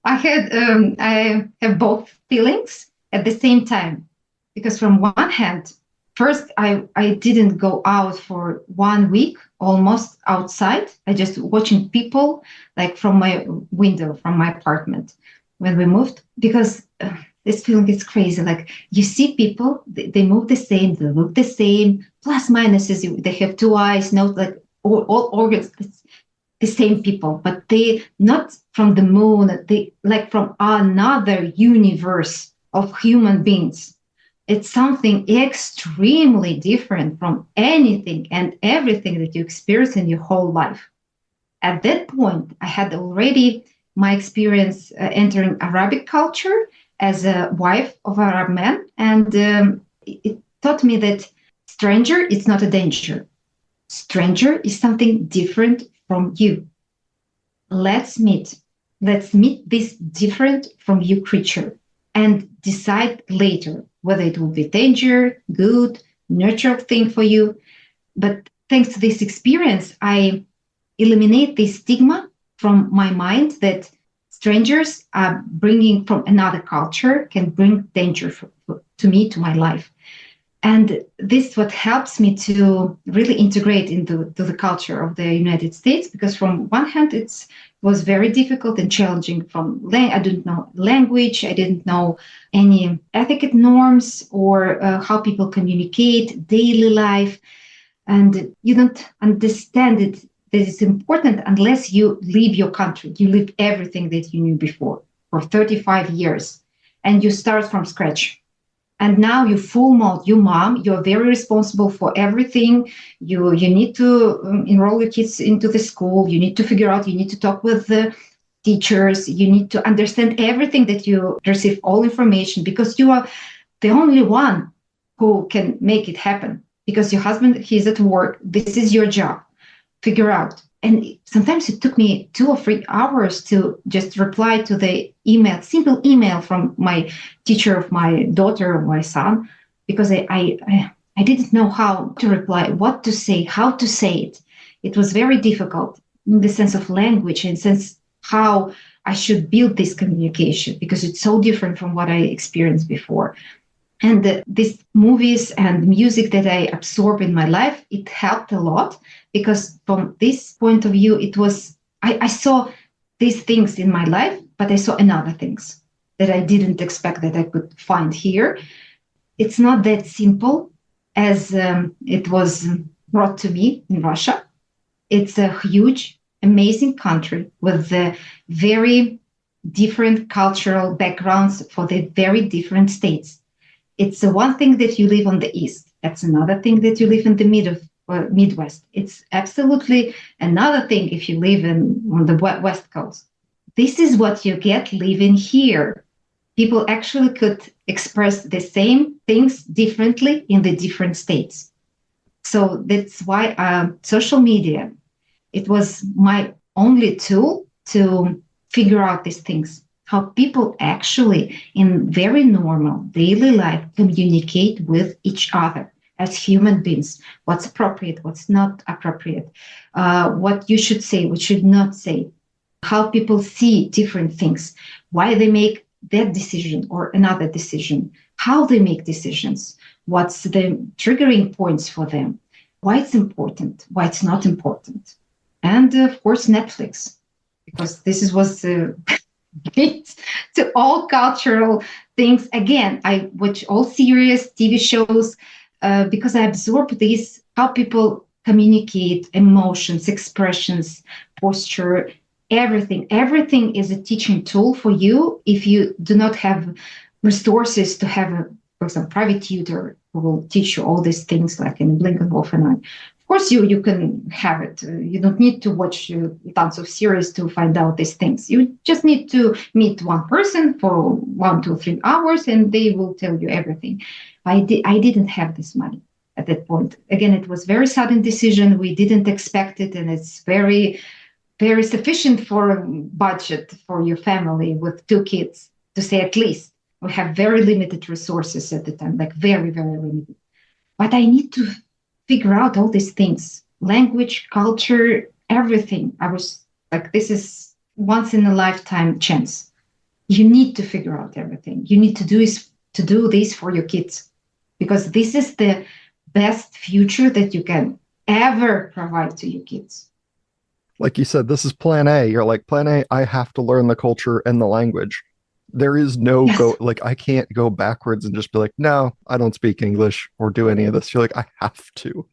I have both feelings at the same time, because from one hand, first I didn't go out for 1 week almost outside. I just watching people like from my window, from my apartment when we moved, because this feeling is crazy. Like you see people, they move the same, they look the same, plus minuses. They have two eyes, no, like all organs, the same people, but they not from the moon. They like from another universe of human beings. It's something extremely different from anything and everything that you experience in your whole life. At that point, I had already my experience entering Arabic culture as a wife of an Arab man, and it taught me that stranger is not a danger. Stranger is something different from you. Let's meet. Let's meet this different from you creature and decide later whether it will be danger, good, neutral thing for you. But thanks to this experience, I eliminate the stigma from my mind that strangers are bringing from another culture can bring danger to me, to my life. And this is what helps me to really integrate into the culture of the United States, because from one hand, it was very difficult and challenging. I didn't know language, I didn't know any etiquette norms or how people communicate, daily life. And you don't understand it. That is important unless you leave your country. You leave everything that you knew before for 35 years and you start from scratch. And now you full mode, you mom, you're very responsible for everything. You need to enroll your kids into the school. You need to figure out, you need to talk with the teachers. You need to understand everything that you receive, all information, because you are the only one who can make it happen. Because your husband, he's at work. This is your job. Figure out. And sometimes it took me 2 or 3 hours to just reply to the email, simple email from my teacher of my daughter or my son, because I didn't know how to reply, what to say, how to say it. It was very difficult in the sense of language and sense how I should build this communication, because it's so different from what I experienced before. And these movies and music that I absorb in my life, it helped a lot, because from this point of view, it was, I saw these things in my life, but I saw another things that I didn't expect that I could find here. It's not that simple as it was brought to me in Russia. It's a huge, amazing country with very different cultural backgrounds for the very different states. It's the one thing that you live on the East. That's another thing that you live in the Midwest. It's absolutely another thing if you live on the West Coast. This is what you get living here. People actually could express the same things differently in the different states. So that's why social media, it was my only tool to figure out these things. How people actually in very normal daily life communicate with each other. as human beings, what's appropriate, what's not appropriate, what you should say, what should not say, how people see different things, why they make that decision or another decision, how they make decisions, what's the triggering points for them, why it's important, why it's not important. And of course, Netflix, because was great to all cultural things. Again, I watch all series, TV shows, because I absorb these, how people communicate, emotions, expressions, posture, everything. Everything is a teaching tool for you if you do not have resources to have, for example, private tutor who will teach you all these things like in Blinkenhoff and I. Of course, you can have it. You don't need to watch tons of series to find out these things. You just need to meet one person for 1, 2, 3 hours, and they will tell you everything. I didn't have this money at that point. Again, it was very sudden decision. We didn't expect it, and it's very, very sufficient for a budget for your family with 2 kids, to say at least. We have very limited resources at the time, like very, very limited. But I need to figure out all these things, language, culture, everything. I was like, this is once in a lifetime chance. You need to figure out everything. You need to do this for your kids, because this is the best future that you can ever provide to your kids. Like you said, this is plan A. You're like, plan A, I have to learn the culture and the language. There is no I can't go backwards and just be like, no, I don't speak English or do any of this. You're like, I have to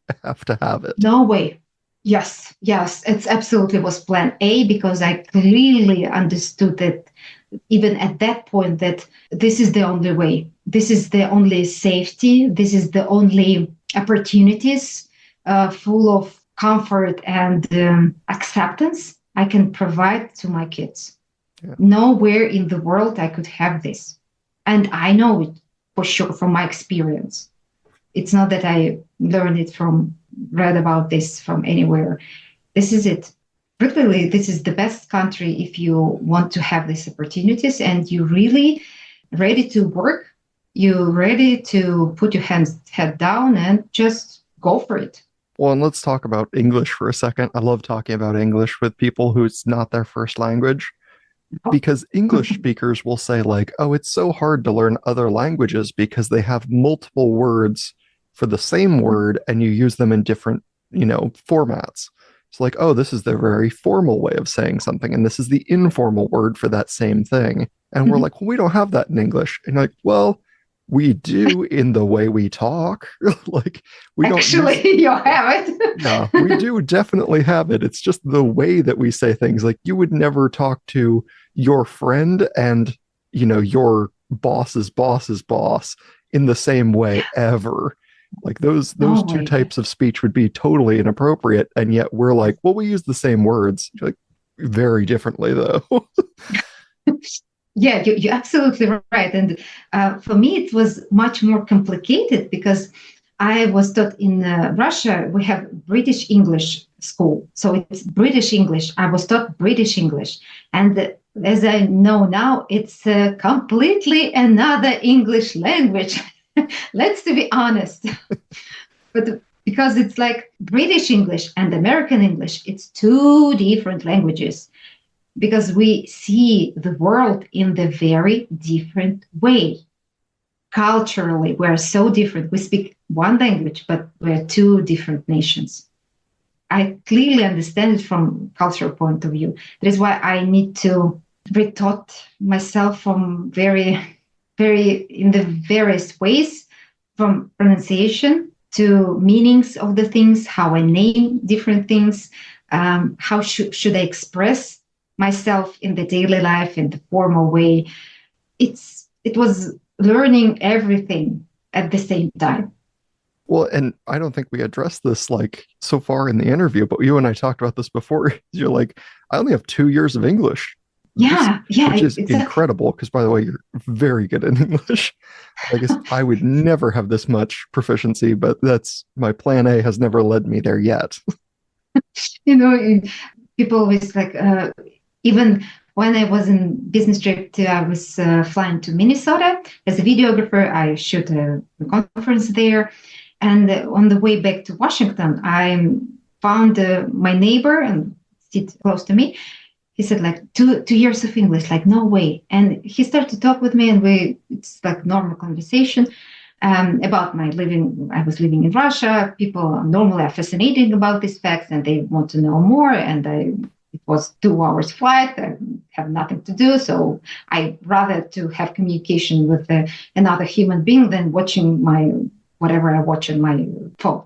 have it. No way. Yes, it's absolutely was plan A, because I clearly understood that even at that point that this is the only way. This is the only safety. This is the only opportunities full of comfort and acceptance I can provide to my kids. Yeah. Nowhere in the world I could have this. And I know it for sure from my experience. It's not that I learned it read about this from anywhere. This is it. Really, this is the best country if you want to have these opportunities and you're really ready to work. You're ready to put your head down and just go for it. Well, and let's talk about English for a second. I love talking about English with people who's not their first language. Because English speakers will say like, oh, it's so hard to learn other languages because they have multiple words for the same word and you use them in different, formats. It's like, oh, this is the very formal way of saying something. And this is the informal word for that same thing. And we're like, well, we don't have that in English. And you're like, well, we do in the way we talk. Like we actually you have it. Yeah, we do definitely have it. It's just the way that we say things. Like you would never talk to your friend and your boss's boss's boss in the same way ever. Like those two types of speech would be totally inappropriate, and yet we're like, well, we use the same words, like very differently though. Yeah, you're absolutely right. And for me, it was much more complicated because I was taught in Russia, we have British English school. So it's British English. I was taught British English. And as I know now, it's completely another English language. Let's be honest. But because it's like British English and American English, it's 2 different languages. Because we see the world in the very different way. Culturally, we're so different. We speak one language, but we're 2 different nations. I clearly understand it from cultural point of view. That is why I need to retaught myself from very, very in the various ways, from pronunciation to meanings of the things, how I name different things, how should I express myself in the daily life in the formal way. It was learning everything at the same time. Well, and I don't think we addressed this like so far in the interview, but you and I talked about this before. You're like, I only have 2 years of English. Yeah. Which is incredible because, by the way, you're very good in English. I guess I would never have this much proficiency, but that's my plan A has never led me there yet. People always like, even when I was in business trip, I was flying to Minnesota as a videographer. I shoot a conference there. And on the way back to Washington, I found my neighbor and sit close to me. He said, like, 2 years of English, like, no way. And he started to talk with me, and it's like normal conversation about my living. I was living in Russia. People normally are fascinated about these facts, and they want to know more. And it was 2 hours flight. I have nothing to do, so I rather to have communication with another human being than watching whatever I watch on my phone.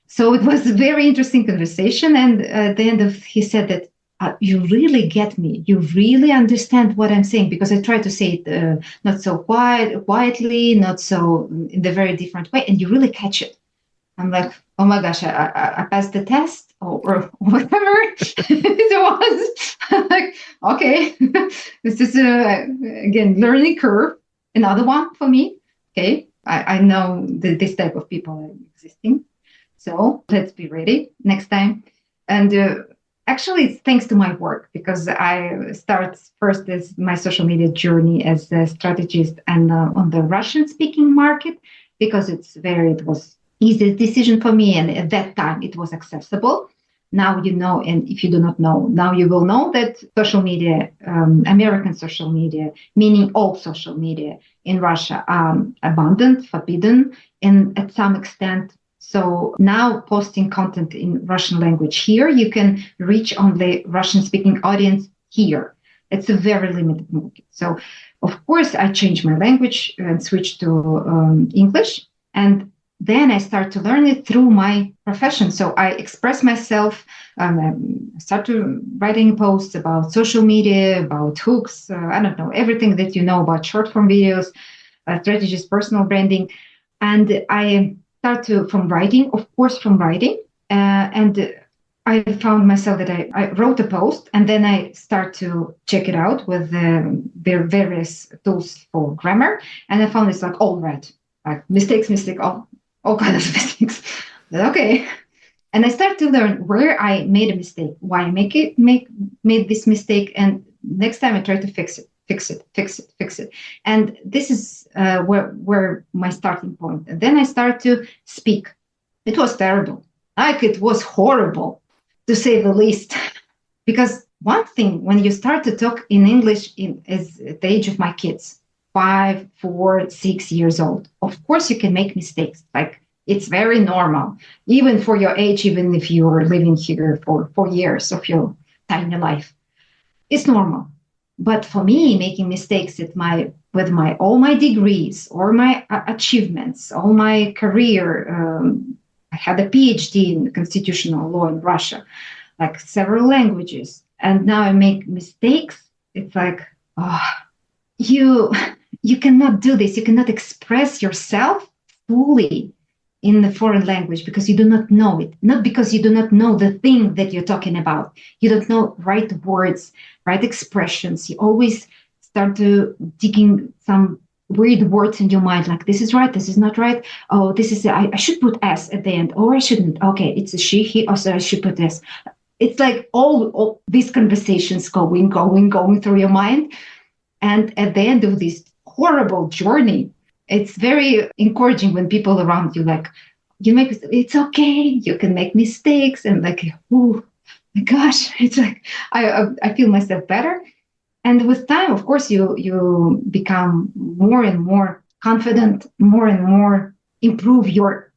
So it was a very interesting conversation. And at the end of, he said that you really get me. You really understand what I'm saying, because I try to say it not so quietly, not so in the very different way, and you really catch it. I'm like, oh my gosh, I passed the test or whatever it was. Like, okay, this is again learning curve. Another one for me. Okay, I know that this type of people are existing. So let's be ready next time. And actually, it's thanks to my work, because I start first as my social media journey as a strategist and on the Russian-speaking market, because it was easy decision for me, and at that time it was accessible. Now you know, and if you do not know, now you will know that social media, American social media, meaning all social media in Russia, are abundant, forbidden, and at some extent. So now posting content in Russian language here, you can reach only Russian-speaking audience here. It's a very limited market. So, of course, I changed my language and switched to English. And then I start to learn it through my profession. So I express myself, I start to writing posts about social media, about hooks, I don't know, everything that you know about short form videos, strategies, personal branding. And I start from writing, and I found myself that I wrote a post, and then I start to check it out with their various tools for grammar, and I found it's like all red, like mistakes, all kinds of mistakes. Okay, and I start to learn where I made a mistake, why I made this mistake, and next time I try to fix it. And this is where my starting point. And then I start to speak. It was terrible. Like, it was horrible, to say the least. Because one thing, when you start to talk in English is at the age of my kids, 5, 4, 6 years old, of course you can make mistakes. Like, it's very normal, even for your age, even if you are living here for 4 years of your tiny life. It's normal. But for me, making mistakes with all my degrees or my achievements, all my career, I had a PhD in constitutional law in Russia, like several languages, and now I make mistakes. It's like, you cannot do this. You cannot express yourself fully in the foreign language because you do not know it, not because you do not know the thing that you're talking about. You don't know right words, right expressions. You always start to digging some weird words in your mind, like this is right, this is not right. Oh, this is, I should put S at the end, or I shouldn't. Okay, it's a she, he, also I should put S. It's like all these conversations going through your mind. And at the end of this horrible journey, it's very encouraging when people around you, like, it's okay, you can make mistakes, and like, oh my gosh, it's like I feel myself better. And with time, of course, you become more and more confident, more and more improve your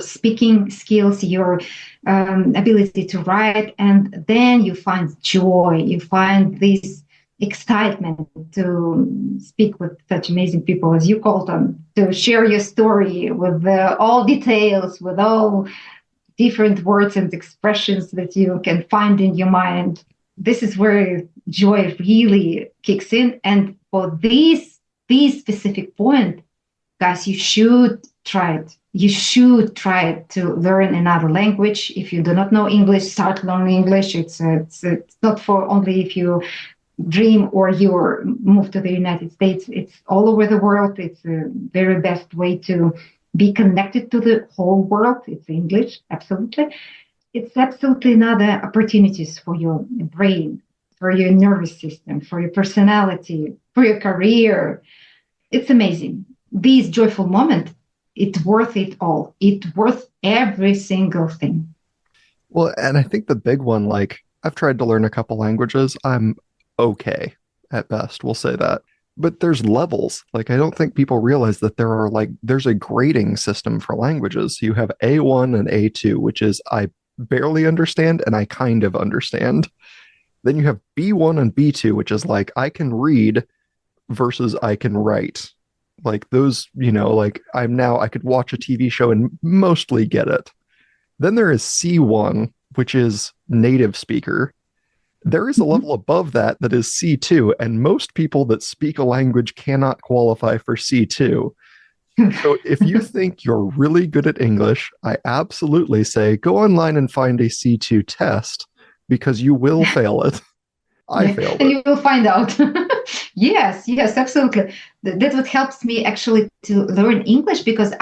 speaking skills, your ability to write, and then you find joy, you find this excitement to speak with such amazing people as you call them, to share your story with all details, with all different words and expressions that you can find in your mind. This is where joy really kicks in. And for these specific point, guys, you should try it. You should try to learn another language. If you do not know English, start learning English. It's not for only if you dream or you move to the United States. It's all over the world. It's the very best way to be connected to the whole world. It's English, absolutely. It's absolutely another opportunities for your brain, for your nervous system, for your personality, for your career. It's amazing. These joyful moments, it's worth it all. It's worth every single thing. Well, and I think the big one, like I've tried to learn a couple languages. I'm okay at best, we'll say that. But there's levels. Like I don't think people realize that there's a grading system for languages. You have A1 and A2, which is I barely understand and I kind of understand. Then you have B1 and B2, which is like I can read versus I can write. Like those, like I could watch a TV show and mostly get it. Then there is C1, which is native speaker. There is a level above that that is C2, and most people that speak a language cannot qualify for C2. So if you think you're really good at English, I absolutely say go online and find a C2 test because you will fail it. I Yeah, failed and it. you will find out. Yes, yes, absolutely. That's what helps me actually to learn English because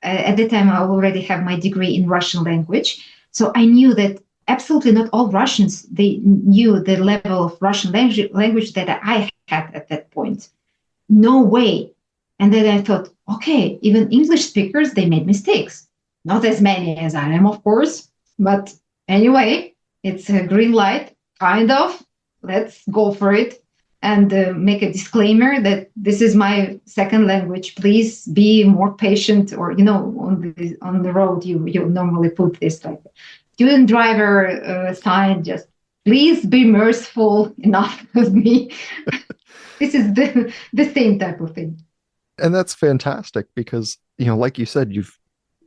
at the time, I already have my degree in Russian language. So I knew that absolutely not all Russians, they knew the level of Russian language that I had at that point. No way. And then I thought, okay, even English speakers, they made mistakes. Not as many as I am, of course. But anyway, it's a green light, kind of. Let's go for it and make a disclaimer that this is my second language. Please be more patient, or on the road you normally put this like student driver sign. Just please be merciful enough with me. This is the same type of thing. And that's fantastic because, like you said, you've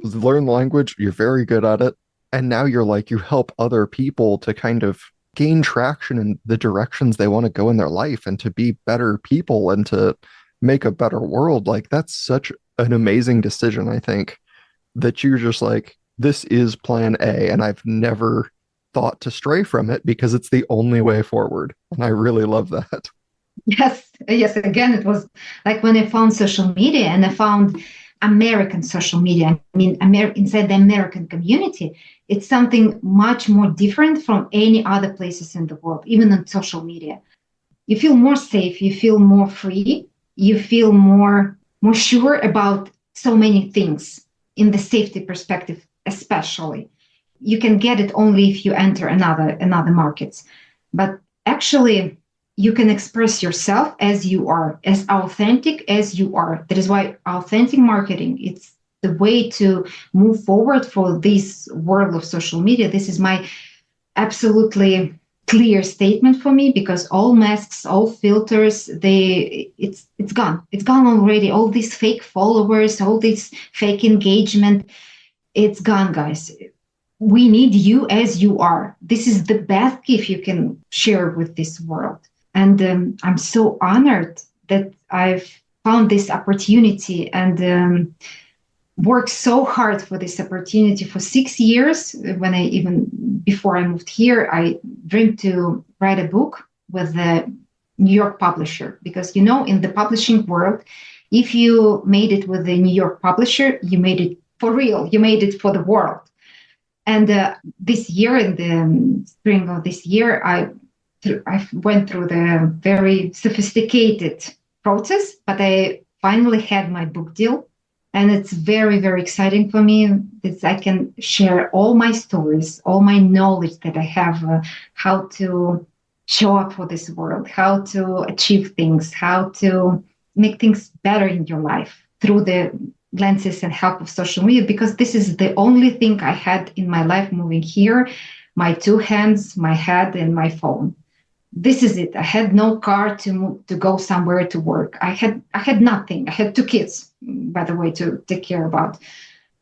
learned the language, you're very good at it. And now you help other people to kind of gain traction in the directions they want to go in their life and to be better people and to make a better world. Like, that's such an amazing decision, I think, that you're just like, this is plan A. And I've never thought to stray from it because it's the only way forward. And I really love that. Yes, yes. Again, it was like when I found social media and I found American social media. I mean, inside the American community, it's something much more different from any other places in the world, even on social media. You feel more safe, you feel more free, you feel more sure about so many things in the safety perspective, especially. You can get it only if you enter another markets. But actually, you can express yourself as you are, as authentic as you are. That is why authentic marketing, it's the way to move forward for this world of social media. This is my absolutely clear statement for me, because all masks, all filters, it's gone. It's gone already. All these fake followers, all this fake engagement, it's gone, guys. We need you as you are. This is the best gift you can share with this world. And I'm so honored that I've found this opportunity and worked so hard for this opportunity for 6 years. Before I moved here, I dreamed to write a book with the New York publisher, because, in the publishing world, if you made it with the New York publisher, you made it for real, you made it for the world. And this year, in the spring of this year, I went through the very sophisticated process, but I finally had my book deal. And it's very, very exciting for me that I can share all my stories, all my knowledge that I have, how to show up for this world, how to achieve things, how to make things better in your life through the lenses and help of social media, because this is the only thing I had in my life moving here: my two hands, my head, and my phone. This is it. I had no car to go somewhere to work. I had nothing. I had two kids, by the way, to take care about.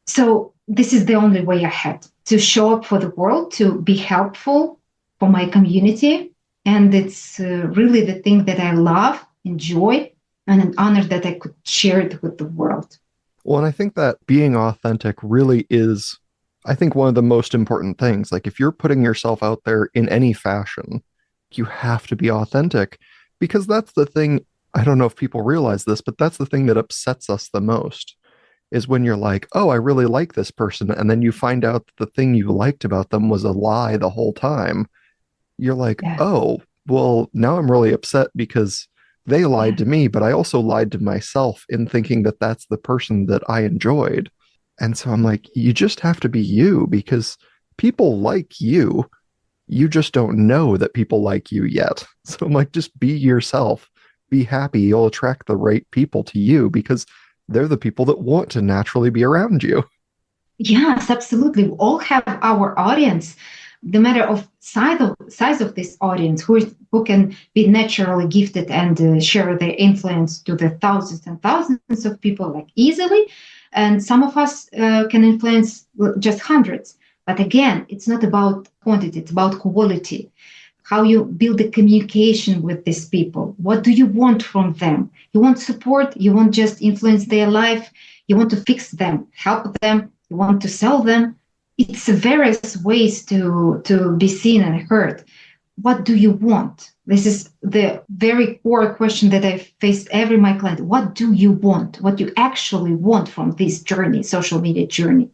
So this is the only way I had to show up for the world, to be helpful for my community. And it's really the thing that I love, enjoy, and an honor that I could share it with the world. Well, and I think that being authentic really is, I think, one of the most important things. Like, if you're putting yourself out there in any fashion, you have to be authentic, because that's the thing. I don't know if people realize this, but that's the thing that upsets us the most, is when you're like, oh, I really like this person. And then you find out that the thing you liked about them was a lie the whole time. You're like, Yeah. oh, well, now I'm really upset because they lied Yeah. to me, but I also lied to myself in thinking that that's the person that I enjoyed. And so I'm like, you just have to be you because people like you. You just don't know that people like you yet. So I'm like, just be yourself, be happy. You'll attract the right people to you because they're the people that want to naturally be around you. Yes, absolutely. We all have our audience. The matter of size of this audience, who can be naturally gifted and share their influence to the thousands and thousands of people like easily, and some of us can influence just hundreds. But again, it's not about quantity; it's about quality. How you build a communication with these people. What do you want from them? You want support? You want just influence their life? You want to fix them, help them? You want to sell them? It's various ways to be seen and heard. What do you want? This is the very core question that I face every my client. What do you want? What you actually want from this journey, social media journey?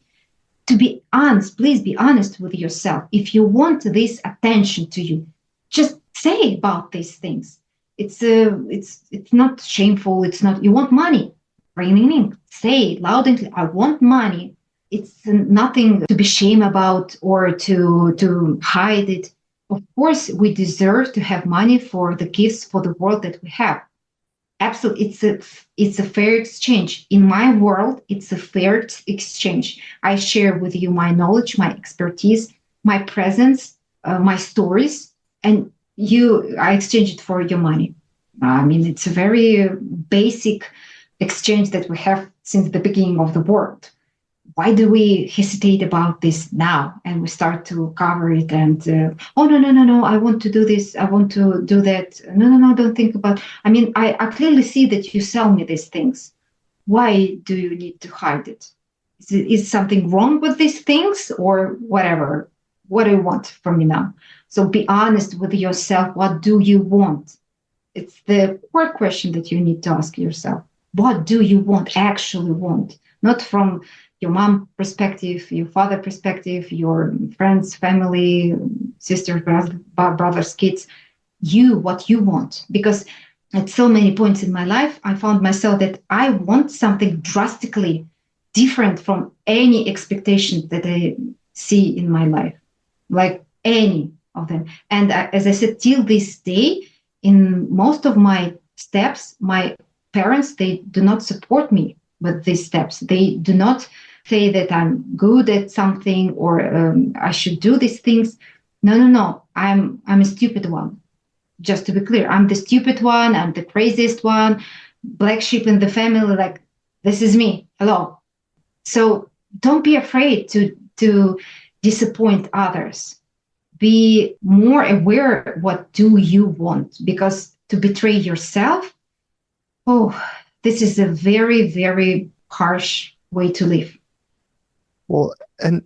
To be honest, please be honest with yourself. If you want this attention to you, just say about these things. It's not shameful. It's not. You want money, bring it in. Say loud and clear, I want money. It's nothing to be shame about or to hide it. Of course, we deserve to have money for the gifts for the world that we have. Absolutely, it's a fair exchange. In my world, it's a fair exchange. I share with you my knowledge, my expertise, my presence, my stories, and I exchange it for your money. I mean, it's a very basic exchange that we have since the beginning of the world. Why do we hesitate about this now? And we start to cover it and, oh, no, no, no, no, I want to do this. I want to do that. No, no, no, don't think about. I mean, I clearly see that you sell me these things. Why do you need to hide it? Is something wrong with these things or whatever? What do you want from me now? So be honest with yourself. What do you want? It's the core question that you need to ask yourself. What do you want, actually want? Not from your mom perspective, your father perspective, your friends, family, sisters, brothers, kids, what you want. Because at so many points in my life, I found myself that I want something drastically different from any expectation that I see in my life, like any of them. And as I said, till this day, in most of my steps, my parents, they do not support me with these steps. They do not say that I'm good at something or I should do these things. No, no, no. I'm a stupid one. Just to be clear, I'm the stupid one. I'm the craziest one. Black sheep in the family. Like, this is me. Hello. So don't be afraid to disappoint others. Be more aware. What do you want? Because to betray yourself, oh, this is a very, very harsh way to live. Well, and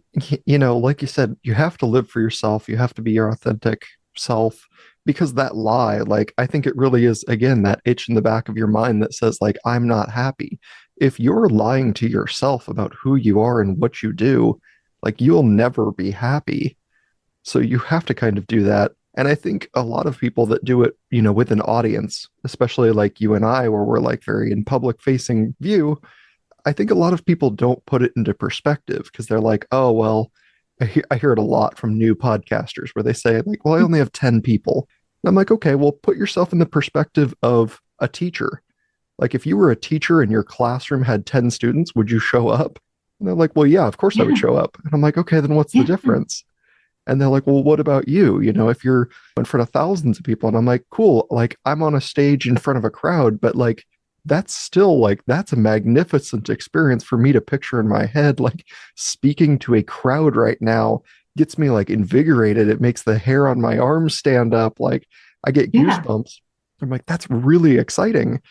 like you said, you have to live for yourself. You have to be your authentic self because that lie, like, I think it really is, again, that itch in the back of your mind that says, like, I'm not happy. If you're lying to yourself about who you are and what you do, like, you'll never be happy. So you have to kind of do that. And I think a lot of people that do it, with an audience, especially like you and I, where we're like very in public facing view, I think a lot of people don't put it into perspective because they're like, oh, well, I hear it a lot from new podcasters where they say, like, well, I only have 10 people. And I'm like, okay, well, put yourself in the perspective of a teacher. Like, if you were a teacher and your classroom had 10 students, would you show up? And they're like, well, yeah, of course I would Yeah, show up. And I'm like, okay, then what's the yeah, difference? And they're like, well, what about you? If you're in front of thousands of people, and I'm like, cool, like, I'm on a stage in front of a crowd, but like, that's still like, that's a magnificent experience for me to picture in my head. Like, speaking to a crowd right now gets me like invigorated. It makes the hair on my arms stand up. Like, I get yeah. goosebumps. I'm like, that's really exciting.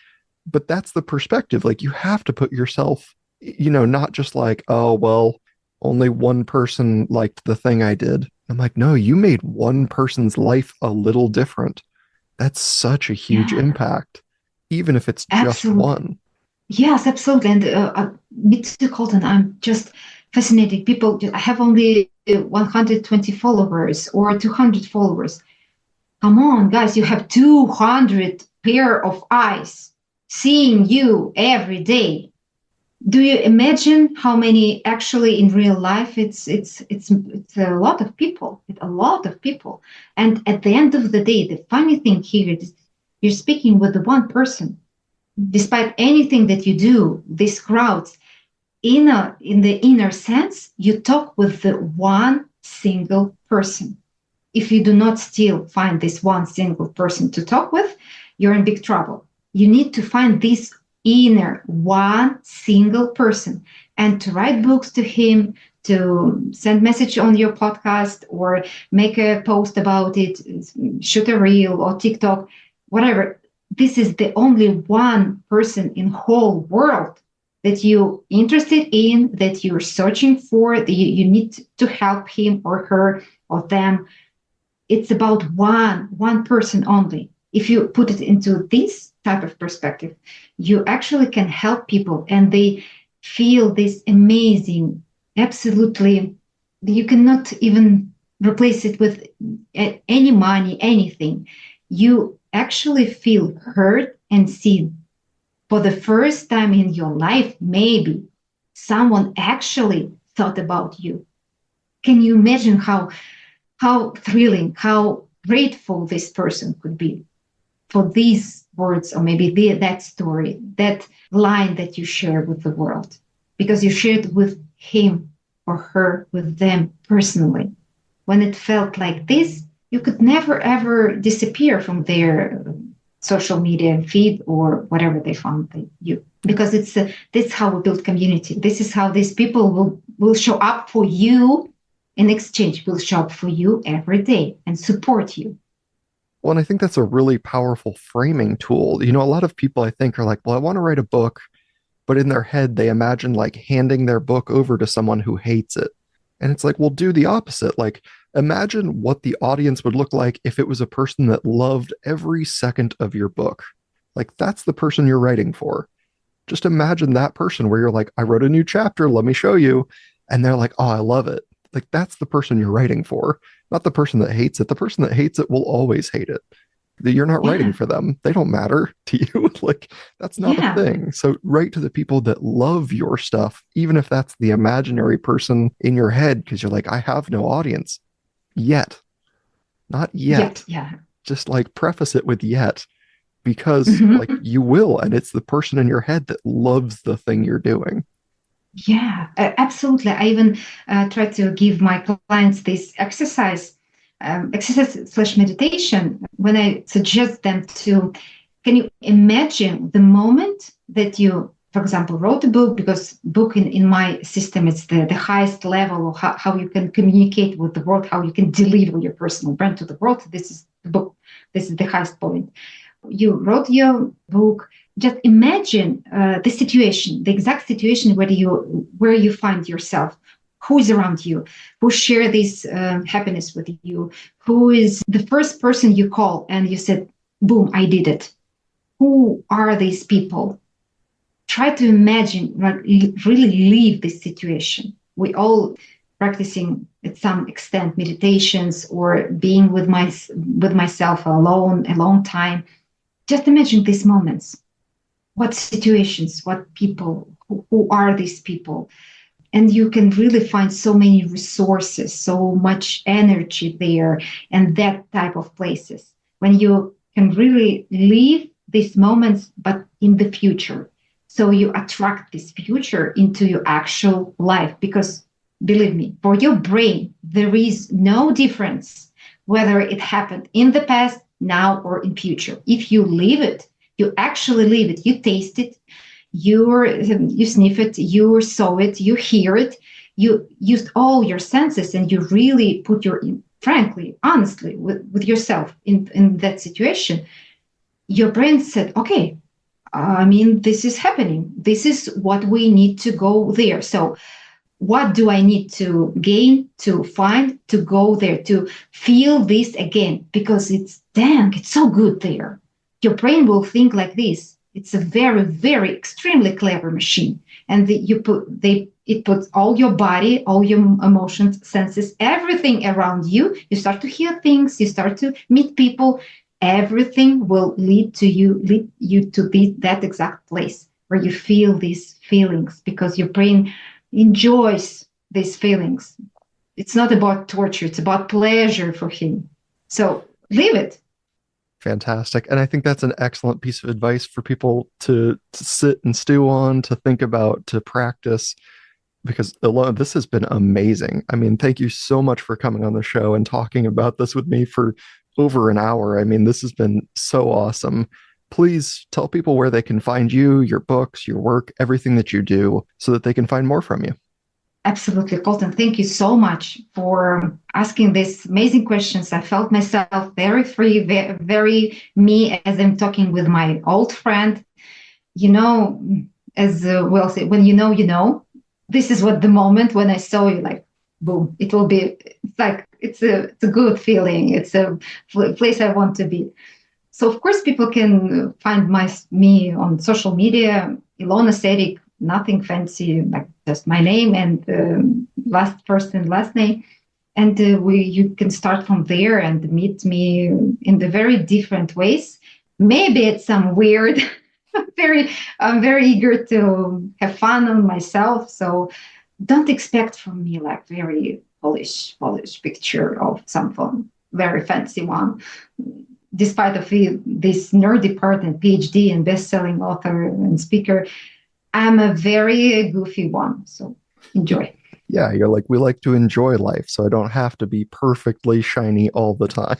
But that's the perspective. Like, you have to put yourself, not just like, oh, well, only one person liked the thing I did. I'm like, no, you made one person's life a little different. That's such a huge Yeah, impact, even if it's just absolutely. one. Yes, absolutely. And me too, Colton. I'm just fascinated. People, I have only 120 followers or 200 followers. Come on, guys, you have 200 pair of eyes seeing you every day. Do you imagine how many actually in real life? It's a lot of people. It's a lot of people. And at the end of the day, the funny thing here is you're speaking with the one person. Despite anything that you do, these crowds, in the inner sense, you talk with the one single person. If you do not still find this one single person to talk with, you're in big trouble. You need to find this inner one single person and to write books to him, to send message on your podcast or make a post about it, shoot a reel or TikTok, whatever. This is the only one person in whole world that you're interested in, that you're searching for, that you need to help him or her or them. It's about one person only. If you put it into this type of perspective, you actually can help people and they feel this amazing, absolutely, you cannot even replace it with any money, anything. You actually feel heard and seen. For the first time in your life, maybe someone actually thought about you. Can you imagine how thrilling, how grateful this person could be for these words, or maybe that story, that line that you share with the world, because you shared with him or her, with them personally. When it felt like this, you could never ever disappear from their social media feed or whatever they found you, because it's this how we build community. This is how these people will show up for you in exchange, will show up for you every day and support you. Well, and I think that's a really powerful framing tool. You know, a lot of people I think are like, well, I want to write a book, but in their head, they imagine like handing their book over to someone who hates it. And it's like, well, do the opposite. Like, imagine what the audience would look like if it was a person that loved every second of your book. Like, that's the person you're writing for. Just imagine that person where you're like, I wrote a new chapter, let me show you. And they're like, oh, I love it. Like, that's the person you're writing for, not the person that hates it. The person that hates it will always hate it. You're not writing for them. They don't matter to you. Like, that's not a thing. So write to the people that love your stuff, even if that's the imaginary person in your head, because you're like, I have no audience yet. Not yet. Yeah. Just like preface it with yet, because like you will, and it's the person in your head that loves the thing you're doing. Yeah, absolutely. I even try to give my clients this exercise / meditation when I suggest them to, can you imagine the moment that you, for example, wrote a book, because book in my system, it's the highest level of how you can communicate with the world, how you can deliver your personal brand to the world. This is the book. This is the highest point. You wrote your book. Just imagine the situation, the exact situation where you find yourself, who is around you, who share this happiness with you, who is the first person you call and you said, boom, I did it. Who are these people? Try to imagine, like, really live this situation. We all practicing at some extent meditations or being with myself alone a long time. Just imagine these moments. What situations, what people, who are these people? And you can really find so many resources, so much energy there, and that type of places when you can really live these moments, but in the future. So you attract this future into your actual life, because believe me, for your brain, there is no difference whether it happened in the past, now, or in future. If you live it, you actually live it, you taste it, you sniff it, you saw it, you hear it, you used all your senses, and you really put frankly, honestly, with yourself in that situation. Your brain said, okay, this is happening. This is what we need to go there. So what do I need to gain, to find, to go there, to feel this again? Because it's so good there. Your brain will think like this. It's a very, very extremely clever machine. And it puts all your body, all your emotions, senses, everything around you. You start to hear things, you start to meet people, everything will lead you to that exact place where you feel these feelings, because your brain enjoys these feelings. It's not about torture, it's about pleasure for him. So leave it. Fantastic. And I think that's an excellent piece of advice for people to sit and stew on, to think about, to practice, because Ilona, this has been amazing. I mean, thank you so much for coming on the show and talking about this with me for over an hour. I mean, this has been so awesome. Please tell people where they can find you, your books, your work, everything that you do, so that they can find more from you. Absolutely, Colton. Thank you so much for asking these amazing questions. I felt myself very free, very me, as I'm talking with my old friend. As we'll say, when you know, this is what the moment when I saw you, like, boom, it will be, it's like, it's a good feeling. It's a place I want to be. So, of course, people can find me on social media, Ilona Seddik, nothing fancy, like just my name and first and last name. And you can start from there and meet me in the very different ways. Maybe it's some weird, I'm very eager to have fun on myself. So don't expect from me like very polished picture of some fun, very fancy one. Despite of this nerdy part and PhD and best-selling author and speaker, I'm a very goofy one, so enjoy. Yeah, you're like, we like to enjoy life, so I don't have to be perfectly shiny all the time.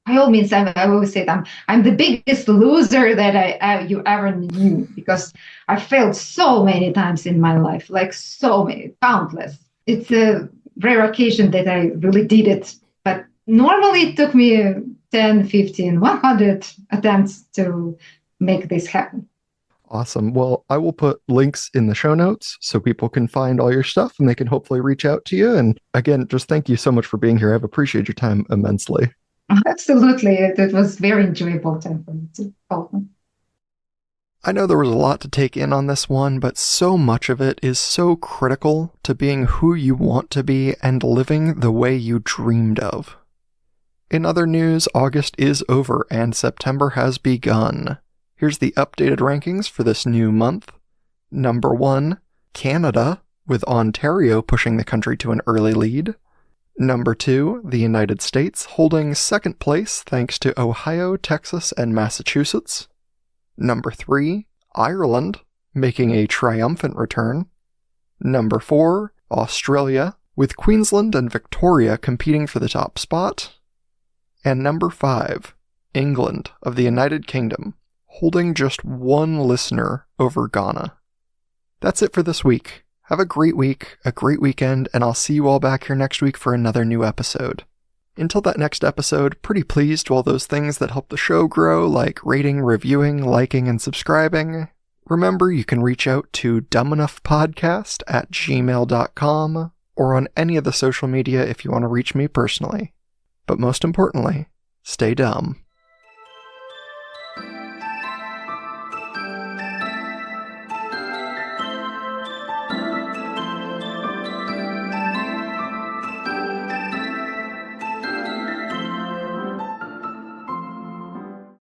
By all means, I always say that I'm the biggest loser that you ever knew, because I failed so many times in my life, like so many, countless. It's a rare occasion that I really did it, but normally it took me 10, 15, 100 attempts to make this happen. Awesome. Well, I will put links in the show notes so people can find all your stuff and they can hopefully reach out to you. And again, just thank you so much for being here. I've appreciated your time immensely. Absolutely. It was very enjoyable time for me too. I know there was a lot to take in on this one, but so much of it is so critical to being who you want to be and living the way you dreamed of. In other news, August is over and September has begun. Here's the updated rankings for this new month. Number 1, Canada, with Ontario pushing the country to an early lead. Number 2, the United States, holding second place thanks to Ohio, Texas, and Massachusetts. Number 3, Ireland, making a triumphant return. Number 4, Australia, with Queensland and Victoria competing for the top spot. And number 5, England of the United Kingdom, holding just one listener over Ghana. That's it for this week. Have a great week, a great weekend, and I'll see you all back here next week for another new episode. Until that next episode, pretty pleased with all those things that help the show grow, like rating, reviewing, liking, and subscribing. Remember, you can reach out to dumbenoughpodcast@gmail.com or on any of the social media if you want to reach me personally. But most importantly, stay dumb.